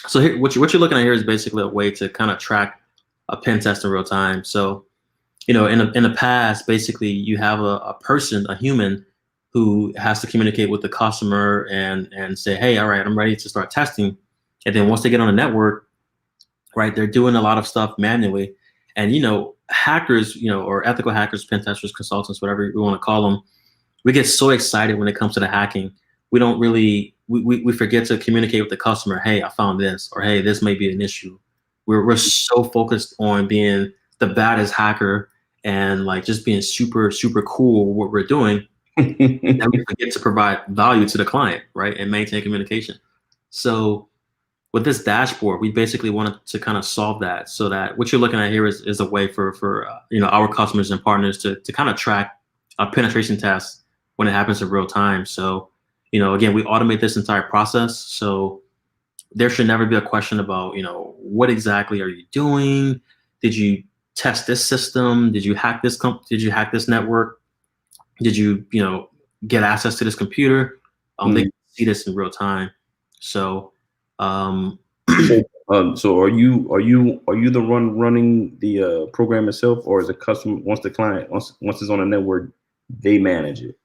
C: so here, what you're looking at here is basically a way to kind of track a pen test in real time. So, in the past, basically you have a person, a human, who has to communicate with the customer and say, hey, all right, I'm ready to start testing. And then once they get on the network, right, they're doing a lot of stuff manually. And, hackers, or ethical hackers, pen testers, consultants, whatever you want to call them, we get so excited when it comes to the hacking. We don't really, we forget to communicate with the customer, hey, I found this, or hey, this may be an issue. We're so focused on being the baddest hacker and like just being super, super cool with what we're doing. And we forget to provide value to the client, right, and maintain communication. So with this dashboard, we basically wanted to kind of solve that, so that what you're looking at here is a way for our customers and partners to kind of track a penetration test when it happens in real time. So again, we automate this entire process, so there should never be a question about what exactly are you doing? Did you test this system? Did you hack this did you hack this network? Did you get access to this computer? They can see this in real time. So
B: so are you the one running the program itself, or is the customer, once it's on a network, they manage it?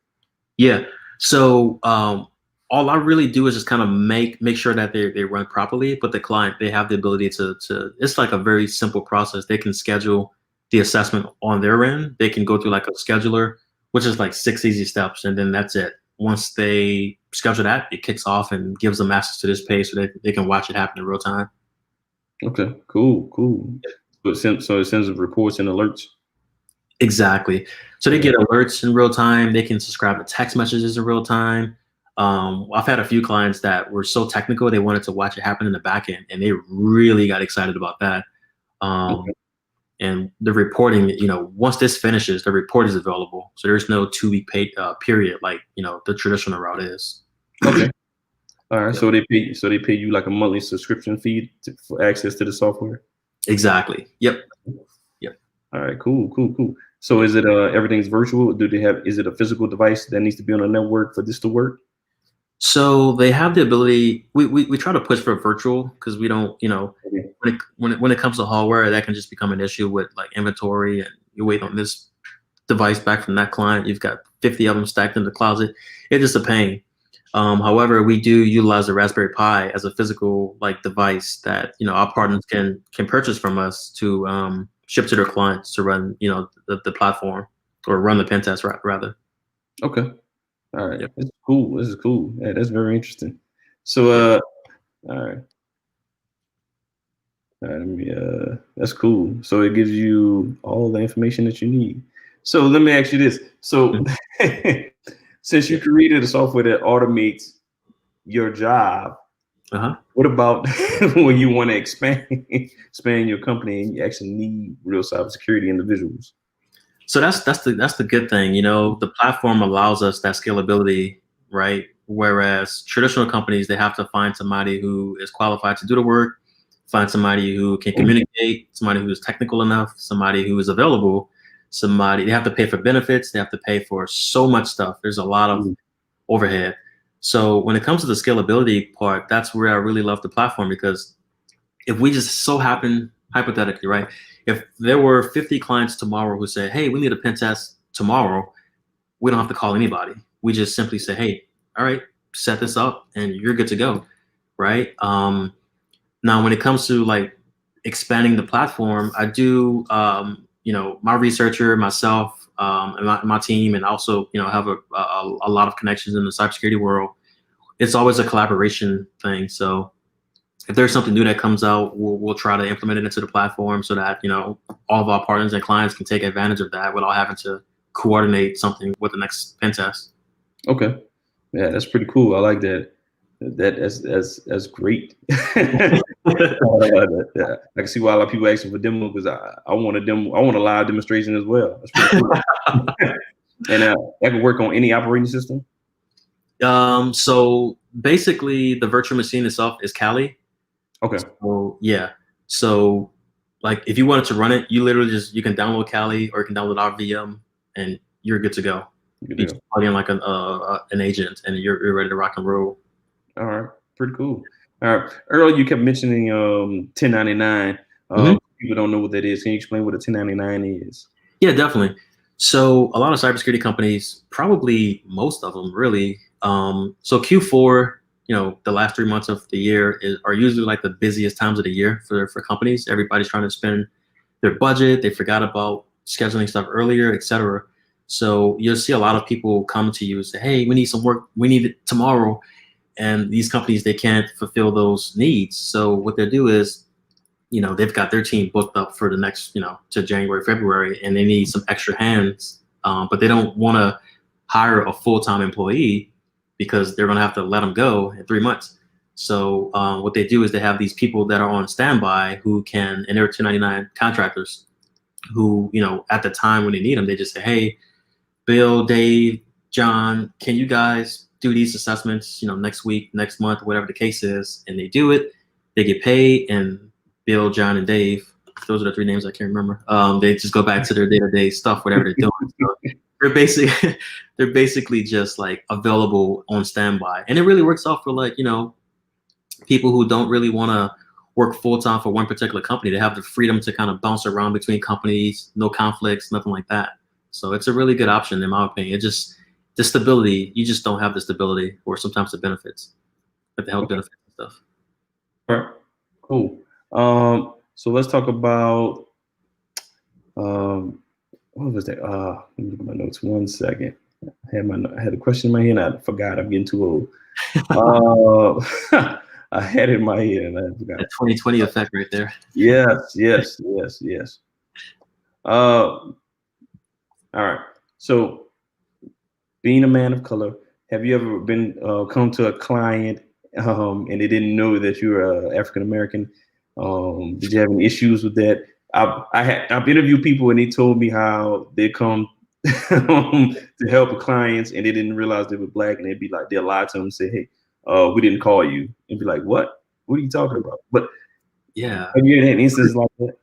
C: Yeah. So all I really do is just kind of make sure that they run properly, but the client, they have the ability to it's like a very simple process. They can schedule the assessment on their end. They can go through like a scheduler, which is like 6 easy steps, and then that's it. Once they schedule that, it kicks off and gives them access to this page so they can watch it happen in real time.
B: Okay, cool. So it sends reports and alerts.
C: Exactly. So they get alerts in real time. They can subscribe to text messages in real time. I've had a few clients that were so technical, they wanted to watch it happen in the back end, and they really got excited about that. And the reporting, once this finishes, the report is available. So there's no 2-week period like, the traditional route is.
B: Okay. All right. Yep. So they pay you like a monthly subscription fee for access to the software?
C: Exactly. Yep.
B: All right, cool. So is it everything's virtual? Is it a physical device that needs to be on a network for this to work?
C: So they have the ability, we try to push for virtual, because we don't, when it comes to hardware, that can just become an issue with like inventory, and you wait on this device back from that client. You've got 50 of them stacked in the closet. It's just a pain. However, we do utilize the Raspberry Pi as a physical like device that our partners can purchase from us to ship to their clients to run the platform or run the pen test rather.
B: Okay. All right. Yep. This is cool. This is cool. Yeah, that's very interesting. So all right. All right, let me, that's cool. So it gives you all the information that you need. So let me ask you this. So since you created a software that automates your job, what about when you want to expand your company and you actually need real cybersecurity individuals?
C: So that's the good thing. The platform allows us that scalability, right? Whereas traditional companies, they have to find somebody who is qualified to do the work, find somebody who can communicate, somebody who is technical enough, somebody who is available, they have to pay for benefits, they have to pay for so much stuff. There's a lot of overhead. So when it comes to the scalability part, that's where I really love the platform, because if we just so happen, hypothetically, right, if there were 50 clients tomorrow who say, hey, we need a pen test tomorrow, we don't have to call anybody. We just simply say, hey, all right, set this up and you're good to go, right? Now, when it comes to like expanding the platform, I do, my researcher, myself, and my team, and also, have a lot of connections in the cybersecurity world. It's always a collaboration thing. So if there's something new that comes out, we'll try to implement it into the platform so that, all of our partners and clients can take advantage of that without having to coordinate something with the next pen test.
B: Okay. Yeah, that's pretty cool. I like that. That's great. I can see why a lot of people asking for demo, because I want a demo. I want a live demonstration as well. That's pretty cool. And that can work on any operating system.
C: So basically, the virtual machine itself is Kali.
B: Okay.
C: So yeah. So like, if you wanted to run it, you literally you can download Kali, or you can download our VM, and you're good to go. You just plug in like an agent, and you're ready to rock and roll.
B: All right, pretty cool. All right, earlier you kept mentioning 1099. People don't know what that is. Can you explain what a 1099 is?
C: Yeah, definitely. So a lot of cybersecurity companies, probably most of them, really. So Q4, the last 3 months of the year are usually like the busiest times of the year for companies. Everybody's trying to spend their budget. They forgot about scheduling stuff earlier, etc. So you'll see a lot of people come to you and say, hey, we need some work. We need it tomorrow. And these companies, they can't fulfill those needs. So what they do is, they've got their team booked up for the next, to January, February, and they need some extra hands, but they don't want to hire a full-time employee because they're going to have to let them go in 3 months. So what they do is they have these people that are on standby who can, and they're 1099 contractors who, at the time when they need them, they just say, hey, Bill, Dave, John, can you guys do these assessments, next week, next month, whatever the case is, and they do it. They get paid, and Bill, John, and Dave, those are the 3 names I can't remember. They just go back to their day-to-day stuff, whatever they're doing. So they're basically just like available on standby, and it really works out for like people who don't really want to work full-time for one particular company. They have the freedom to kind of bounce around between companies, no conflicts, nothing like that. So it's a really good option in my opinion. It just the stability, you just don't have the stability, or sometimes the benefits, but the health benefits and stuff.
B: All right, cool. So let's talk about what was that? Let me look at my notes 1 second. I had a question in my head and I forgot. I'm getting too old. I had it in my head and I forgot.
C: The 2020 effect right there.
B: Yes. All right. So, being a man of color, have you ever been come to a client and they didn't know that you were African American? Did you have any issues with that? I've interviewed people and they told me how they come to help clients and they didn't realize they were Black, and they'll lie to them and say, hey, we didn't call you, and be like, what are you talking about? But
C: yeah,
B: have you had instances like that?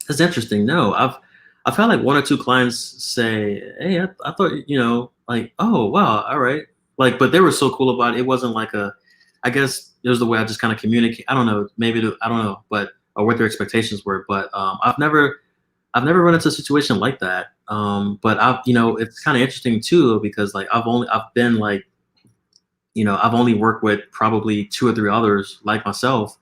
C: That's interesting. No, I've had like 1 or 2 clients say, hey, I thought, like, oh, wow, all right. Like, but they were so cool about it. It wasn't like I guess it was the way I just kind of communicate. I don't know, I don't know. But or what their expectations were. But I've never run into a situation like that. But it's kind of interesting too, because like I've only worked with probably 2 or 3 others like myself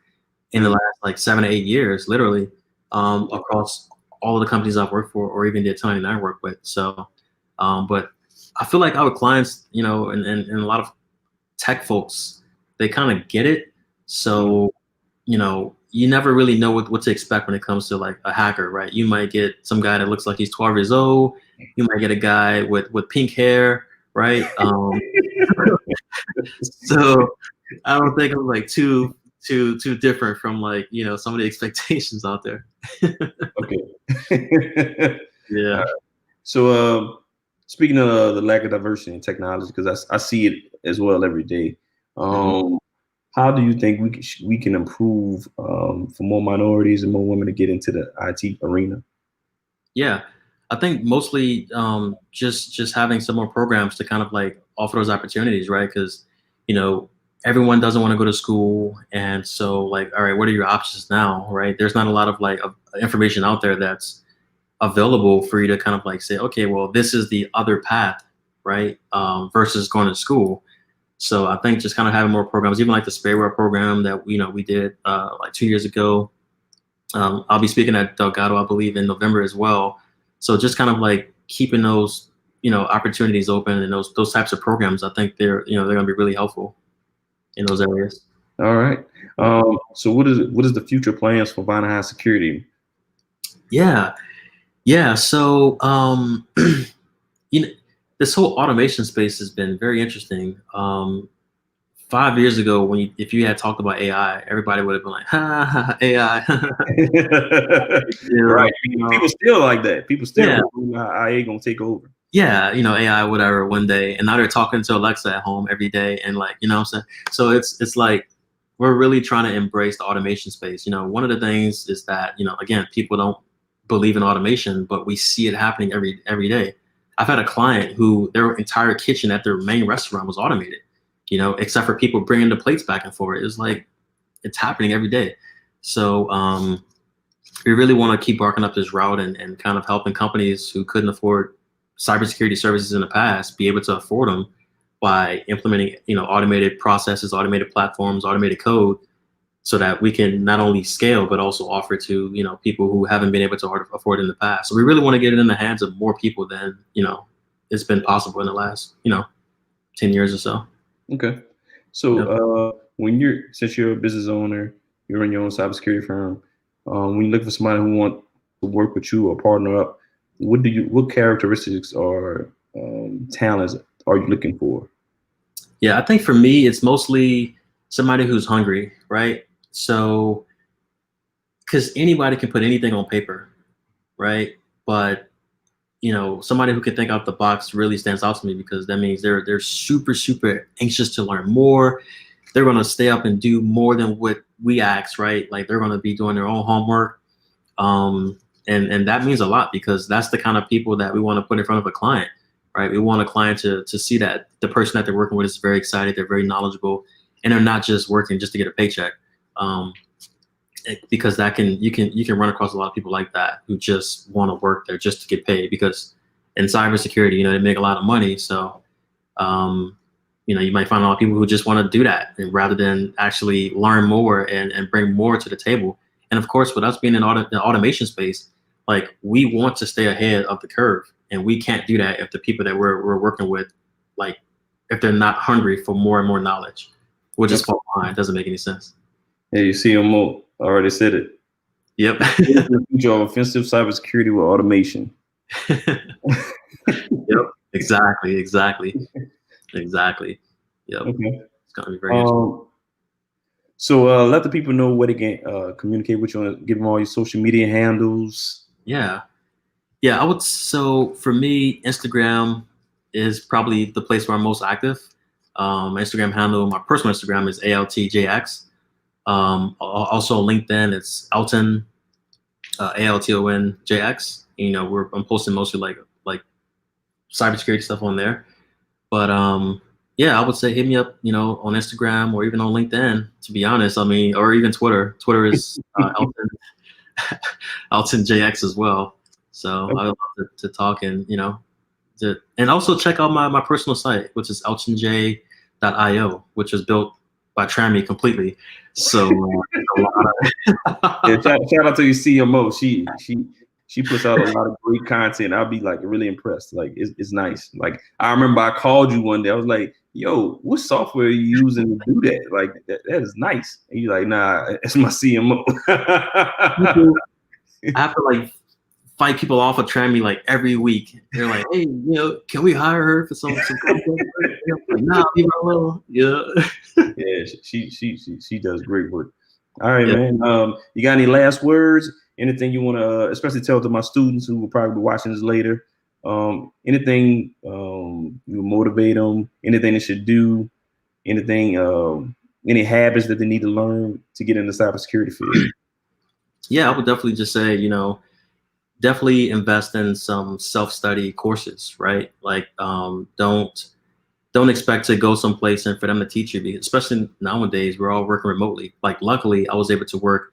C: in the last like 7 to 8 years, literally, across all of the companies I've worked for, or even the attorney I work with. So, but I feel like our clients, and a lot of tech folks, they kind of get it. So, you never really know what to expect when it comes to like a hacker, right? You might get some guy that looks like he's 12 years old. You might get a guy with pink hair, right? So I don't think I'm like too different from like, some of the expectations out there.
B: Okay.
C: Yeah.
B: So speaking of the lack of diversity in technology, because I see it as well every day. How do you think we can improve for more minorities and more women to get into the IT arena?
C: Yeah, I think mostly just having some more programs to kind of like offer those opportunities, right? Because everyone doesn't want to go to school, and so like, all right, what are your options now, right? There's not a lot of like information out there that's available for you to kind of like say, okay, well, this is the other path, right? Versus going to school. So I think just kind of having more programs, even like the Spareware program that we did like 2 years ago. I'll be speaking at Delgado, I believe, in November as well. So just kind of like keeping those opportunities open, and those types of programs, I think they're going to be really helpful in those areas.
B: All right. So what is the future plans for Vonahi Security?
C: Yeah. So this whole automation space has been very interesting. 5 years ago, if you had talked about AI, everybody would have been like, ha, AI.
B: Right. People still like that. People still AI gonna take over.
C: Yeah, AI, whatever, one day. And now they're talking to Alexa at home every day. And like, what I'm saying? So it's like, we're really trying to embrace the automation space. One of the things is that, again, people don't believe in automation, but we see it happening every day. I've had a client who their entire kitchen at their main restaurant was automated, except for people bringing the plates back and forth. It's like, it's happening every day. So we really want to keep barking up this route and kind of helping companies who couldn't afford cybersecurity services in the past be able to afford them by implementing, automated processes, automated platforms, automated code, so that we can not only scale, but also offer to, people who haven't been able to afford it in the past. So we really want to get it in the hands of more people than, it's been possible in the last, 10 years or so.
B: Okay. So since you're a business owner, you're in your own cybersecurity firm, when you look for somebody who wants to work with you or partner up, what characteristics or talents are you looking for?
C: Yeah, I think for me, it's mostly somebody who's hungry, right? So, because anybody can put anything on paper, right? But somebody who can think out the box really stands out to me, because that means they're super, super anxious to learn more. They're going to stay up and do more than what we ask, right? Like, they're going to be doing their own homework. And that means a lot, because that's the kind of people that we want to put in front of a client, right? We want a client to see that the person that they're working with is very excited, they're very knowledgeable, and they're not just working just to get a paycheck. Because you can run across a lot of people like that who just want to work there just to get paid, because in cybersecurity, they make a lot of money. So, you might find a lot of people who just want to do that rather than actually learn more and bring more to the table. And of course, with us being in the automation space, like, we want to stay ahead of the curve, and we can't do that if the people that we're working with, like, if they're not hungry for more and more knowledge, we'll just fall behind. It doesn't make any sense.
B: Yeah, you see them all. I already said it.
C: Yep.
B: The future of offensive cybersecurity with automation.
C: Yep. Exactly. Yep.
B: Okay.
C: It's gonna be very interesting.
B: So let the people know where they can communicate with you, and give them all your social media handles.
C: Yeah. I would. So for me, Instagram is probably the place where I'm most active. My Instagram handle, my personal Instagram, is ALTJX. Also LinkedIn, it's Alton, ALTONJX. I'm posting mostly like cybersecurity stuff on there. But yeah, I would say hit me up, on Instagram or even on LinkedIn, to be honest. I mean, or even Twitter. Twitter is Alton, Alton JX as well. So I would love to talk and also check out my personal site, which is altonj.io, which was built by Trammy completely. So a lot
B: Yeah, shout out to your CMO. She puts out a lot of great content. I'll be like really impressed. Like it's nice. Like I remember I called you one day. I was like, "Yo, what software are you using to do that? Like that is nice." And you're like, "Nah, it's my CMO."
C: I have to like fight people off of Trammy like every week. They're like, "Hey, can we hire her for some content?" Like, nah, leave her alone. Yeah.
B: Yeah, she does great work. All right, man. You got any last words? Anything you want to, especially tell to my students who will probably be watching this later? Anything you motivate them? Anything they should do? Anything? Any habits that they need to learn to get in the cybersecurity field?
C: Yeah, I would definitely just say, definitely invest in some self-study courses, right? Like, don't expect to go someplace and for them to teach you, because especially nowadays, we're all working remotely. Like, luckily, I was able to work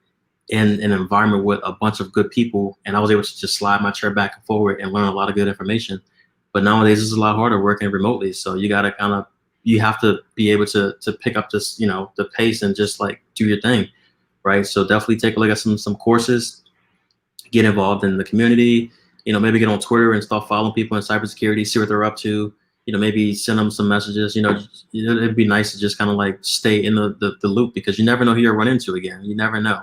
C: in an environment with a bunch of good people, and I was able to just slide my chair back and forward and learn a lot of good information. But nowadays, it's a lot harder working remotely. So you have to be able to pick up this, the pace and just like do your thing, right? So definitely take a look at some courses, get involved in the community, maybe get on Twitter and start following people in cybersecurity, see what they're up to, maybe send them some messages, it'd be nice to just kind of like stay in the loop, because you never know who you'll run into again. You never know.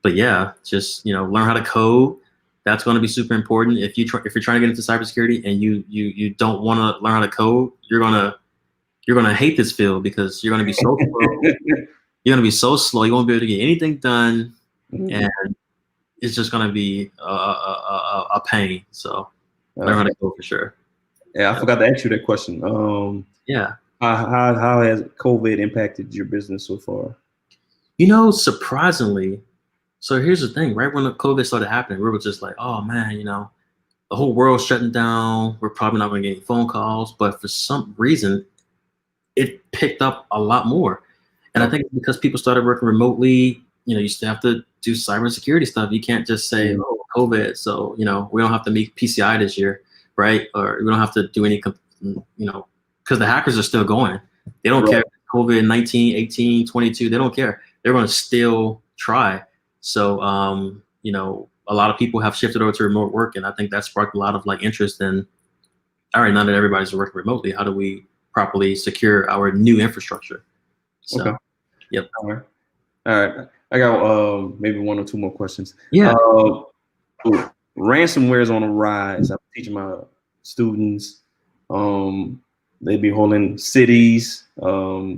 C: But yeah, just, learn how to code. That's going to be super important. If you're trying to get into cybersecurity and you don't want to learn how to code, you're going to hate this field, because you're going to be so slow. You're going to be so slow. You won't be able to get anything done. And it's just going to be a pain. So learn how to code for sure.
B: Yeah, I forgot to ask you that question.
C: Yeah.
B: How has COVID impacted your business so far?
C: Surprisingly, so here's the thing, right when the COVID started happening, we were just like, oh man, the whole world's shutting down. We're probably not going to get any phone calls. But for some reason, it picked up a lot more. And I think because people started working remotely, you still have to do cybersecurity stuff. You can't just say, oh, COVID, so, we don't have to meet PCI this year, right? Or we don't have to do any, because the hackers are still going. They don't care. COVID 19, 18, 22, they don't care. They're going to still try. So, a lot of people have shifted over to remote work, and I think that sparked a lot of like interest in, all right, now that everybody's working remotely, how do we properly secure our new infrastructure? So,
B: okay.
C: Yep.
B: All right. I got maybe one or two more questions.
C: Yeah.
B: Ransomware is on the rise. I'm teaching my students. They be holding cities,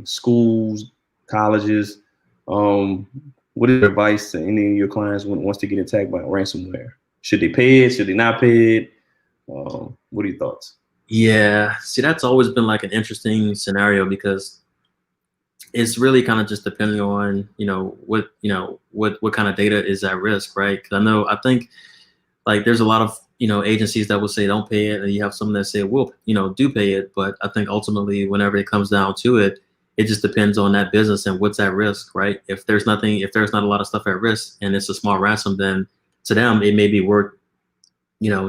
B: schools, colleges. What is your advice to any of your clients when wants to get attacked by ransomware? Should they pay it? Should they not pay it? What are your thoughts?
C: Yeah, see, that's always been like an interesting scenario, because it's really kind of just depending on what kind of data is at risk, right? Because I think like there's a lot of agencies that will say don't pay it, and you have some that say do pay it. But I think ultimately, whenever it comes down to it, it just depends on that business and what's at risk, right? If there's not a lot of stuff at risk and it's a small ransom, then to them it may be worth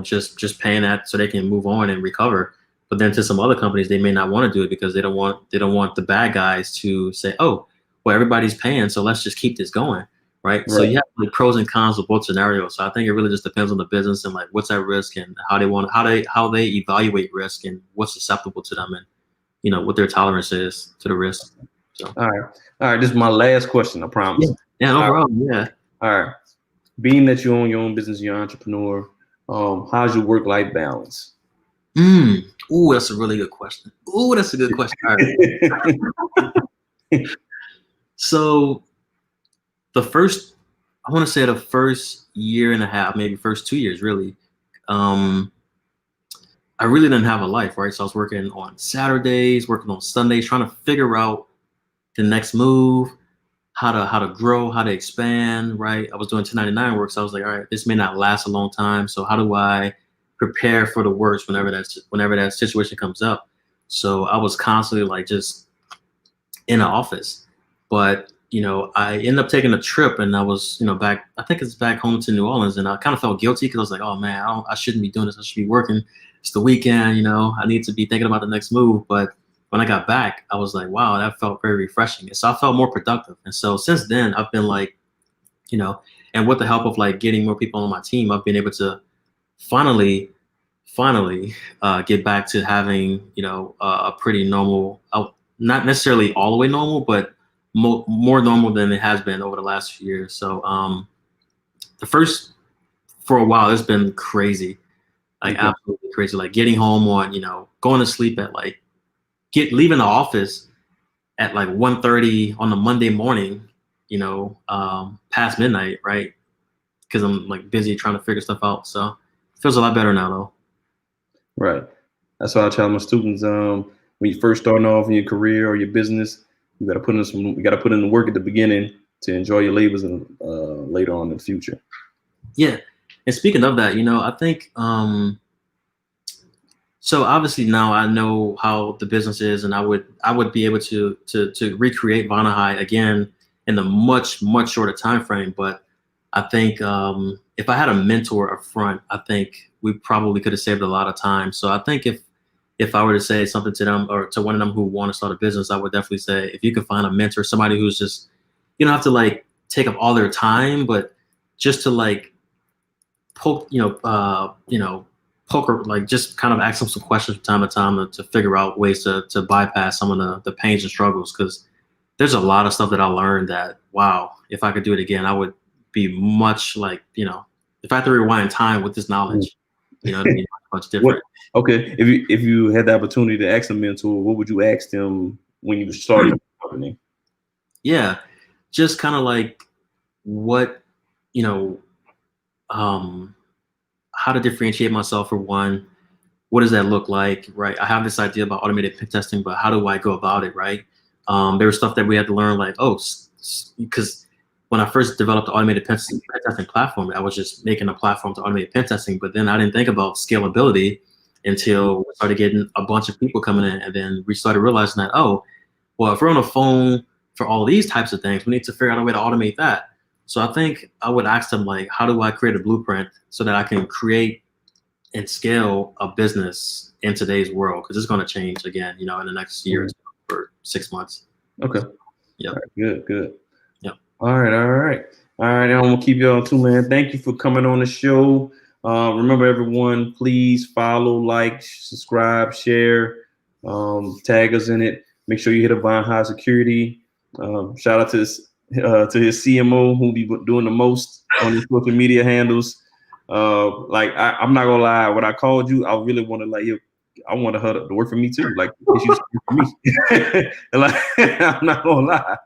C: just paying that so they can move on and recover. But then to some other companies, they may not want to do it because they don't want the bad guys to say, oh, well, everybody's paying, so let's just keep this going, right? So you have like pros and cons of both scenarios. So I think it really just depends on the business and like what's at risk and how they evaluate risk and what's susceptible to them, and what their tolerance is to the risk. So.
B: All right. This is my last question. I promise.
C: Yeah, no problem. Yeah.
B: All right. Being that you own your own business, you're an entrepreneur. How's your work-life balance?
C: Ooh, that's a really good question. All right. So the first year and a half, maybe first 2 years, really, I really didn't have a life, right? So I was working on Saturdays, working on Sundays, trying to figure out the next move, how to grow, how to expand, right? I was doing 1099 work, so I was like, all right, this may not last a long time. So how do I prepare for the worst whenever that situation comes up? So I was constantly like just in the office. But, you know, I ended up taking a trip and I was, you know, back, I think it's back home to New Orleans. And I kind of felt guilty because I was like, oh man, I shouldn't be doing this. I should be working. It's the weekend, you know, I need to be thinking about the next move. But when I got back, I was like, wow, that felt very refreshing. And so I felt more productive. And so since then, I've been like, you know, and with the help of like getting more people on my team, I've been able to finally get back to having, you know, a pretty normal, not necessarily all the way normal, but more normal than it has been over the last few years. So for a while, it's been crazy, like absolutely crazy, like getting home on, you know, going to sleep at like, leaving the office at like 1:30 on a Monday morning, you know, past midnight, right? Because I'm like busy trying to figure stuff out. So it feels a lot better now though.
B: Right. That's why I tell my students, when you first starting off in your career or your business, you got to put in the work at the beginning to enjoy your labors and later on in the future. Yeah.
C: And speaking of that, you know, I think, so obviously now I know how the business is, and I would be able to recreate Vonahi again in a much shorter time frame. But I think if I had a mentor up front, I think we probably could have saved a lot of time. So I think if I were to say something to them or to one of them who want to start a business, I would definitely say if you could find a mentor, somebody who's just, you don't have to like take up all their time, but just to like poke, poker, like just kind of ask them some questions from time to time to figure out ways to bypass some of the pains and struggles. Because there's a lot of stuff that I learned that, wow, if I could do it again, I would be much like, you know, if I had to rewind time with this knowledge, you know, it'd be much different.
B: Okay, if you had the opportunity to ask a mentor, what would you ask them when you started the company?
C: Yeah, just kind of like what, you know, how to differentiate myself for one. What does that look like, right? I have this idea about automated pen testing, but how do I go about it, right? There was stuff that we had to learn, like, because when I first developed the automated pen testing platform, I was just making a platform to automate pen testing, but then I didn't think about scalability until we started getting a bunch of people coming in, and then we started realizing that, oh, well, if we're on a phone for all these types of things, we need to figure out a way to automate that. So I think I would ask them, like, how do I create a blueprint so that I can create and scale a business in today's world? Because it's going to change again, you know, in the next year or 6 months.
B: Okay.
C: Yeah.
B: Right, good.
C: Yeah.
B: All right. I'm gonna keep y'all too, man. Thank you for coming on the show. Remember, everyone, please follow, like, subscribe, share, tag us in it. Make sure you hit up Vonahi Security. Shout out to his CMO, who be doing the most on his social media handles. Like I'm not gonna lie, when I called you, I really wanted I wanted her to work for me too. Like she's for me. Like I'm not gonna lie.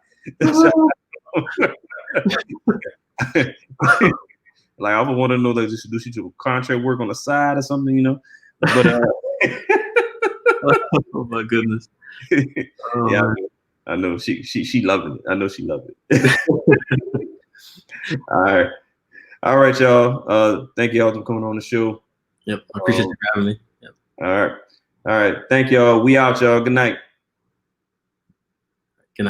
B: Like I would want to know that do she do contract work on the side or something, you know? But
C: oh my goodness.
B: Yeah, I know she loving it. I know she loved it. All right, y'all. Thank y'all for coming on the show.
C: Yep, I appreciate you having me. Yep.
B: All right. Thank y'all. We out, y'all. Good night.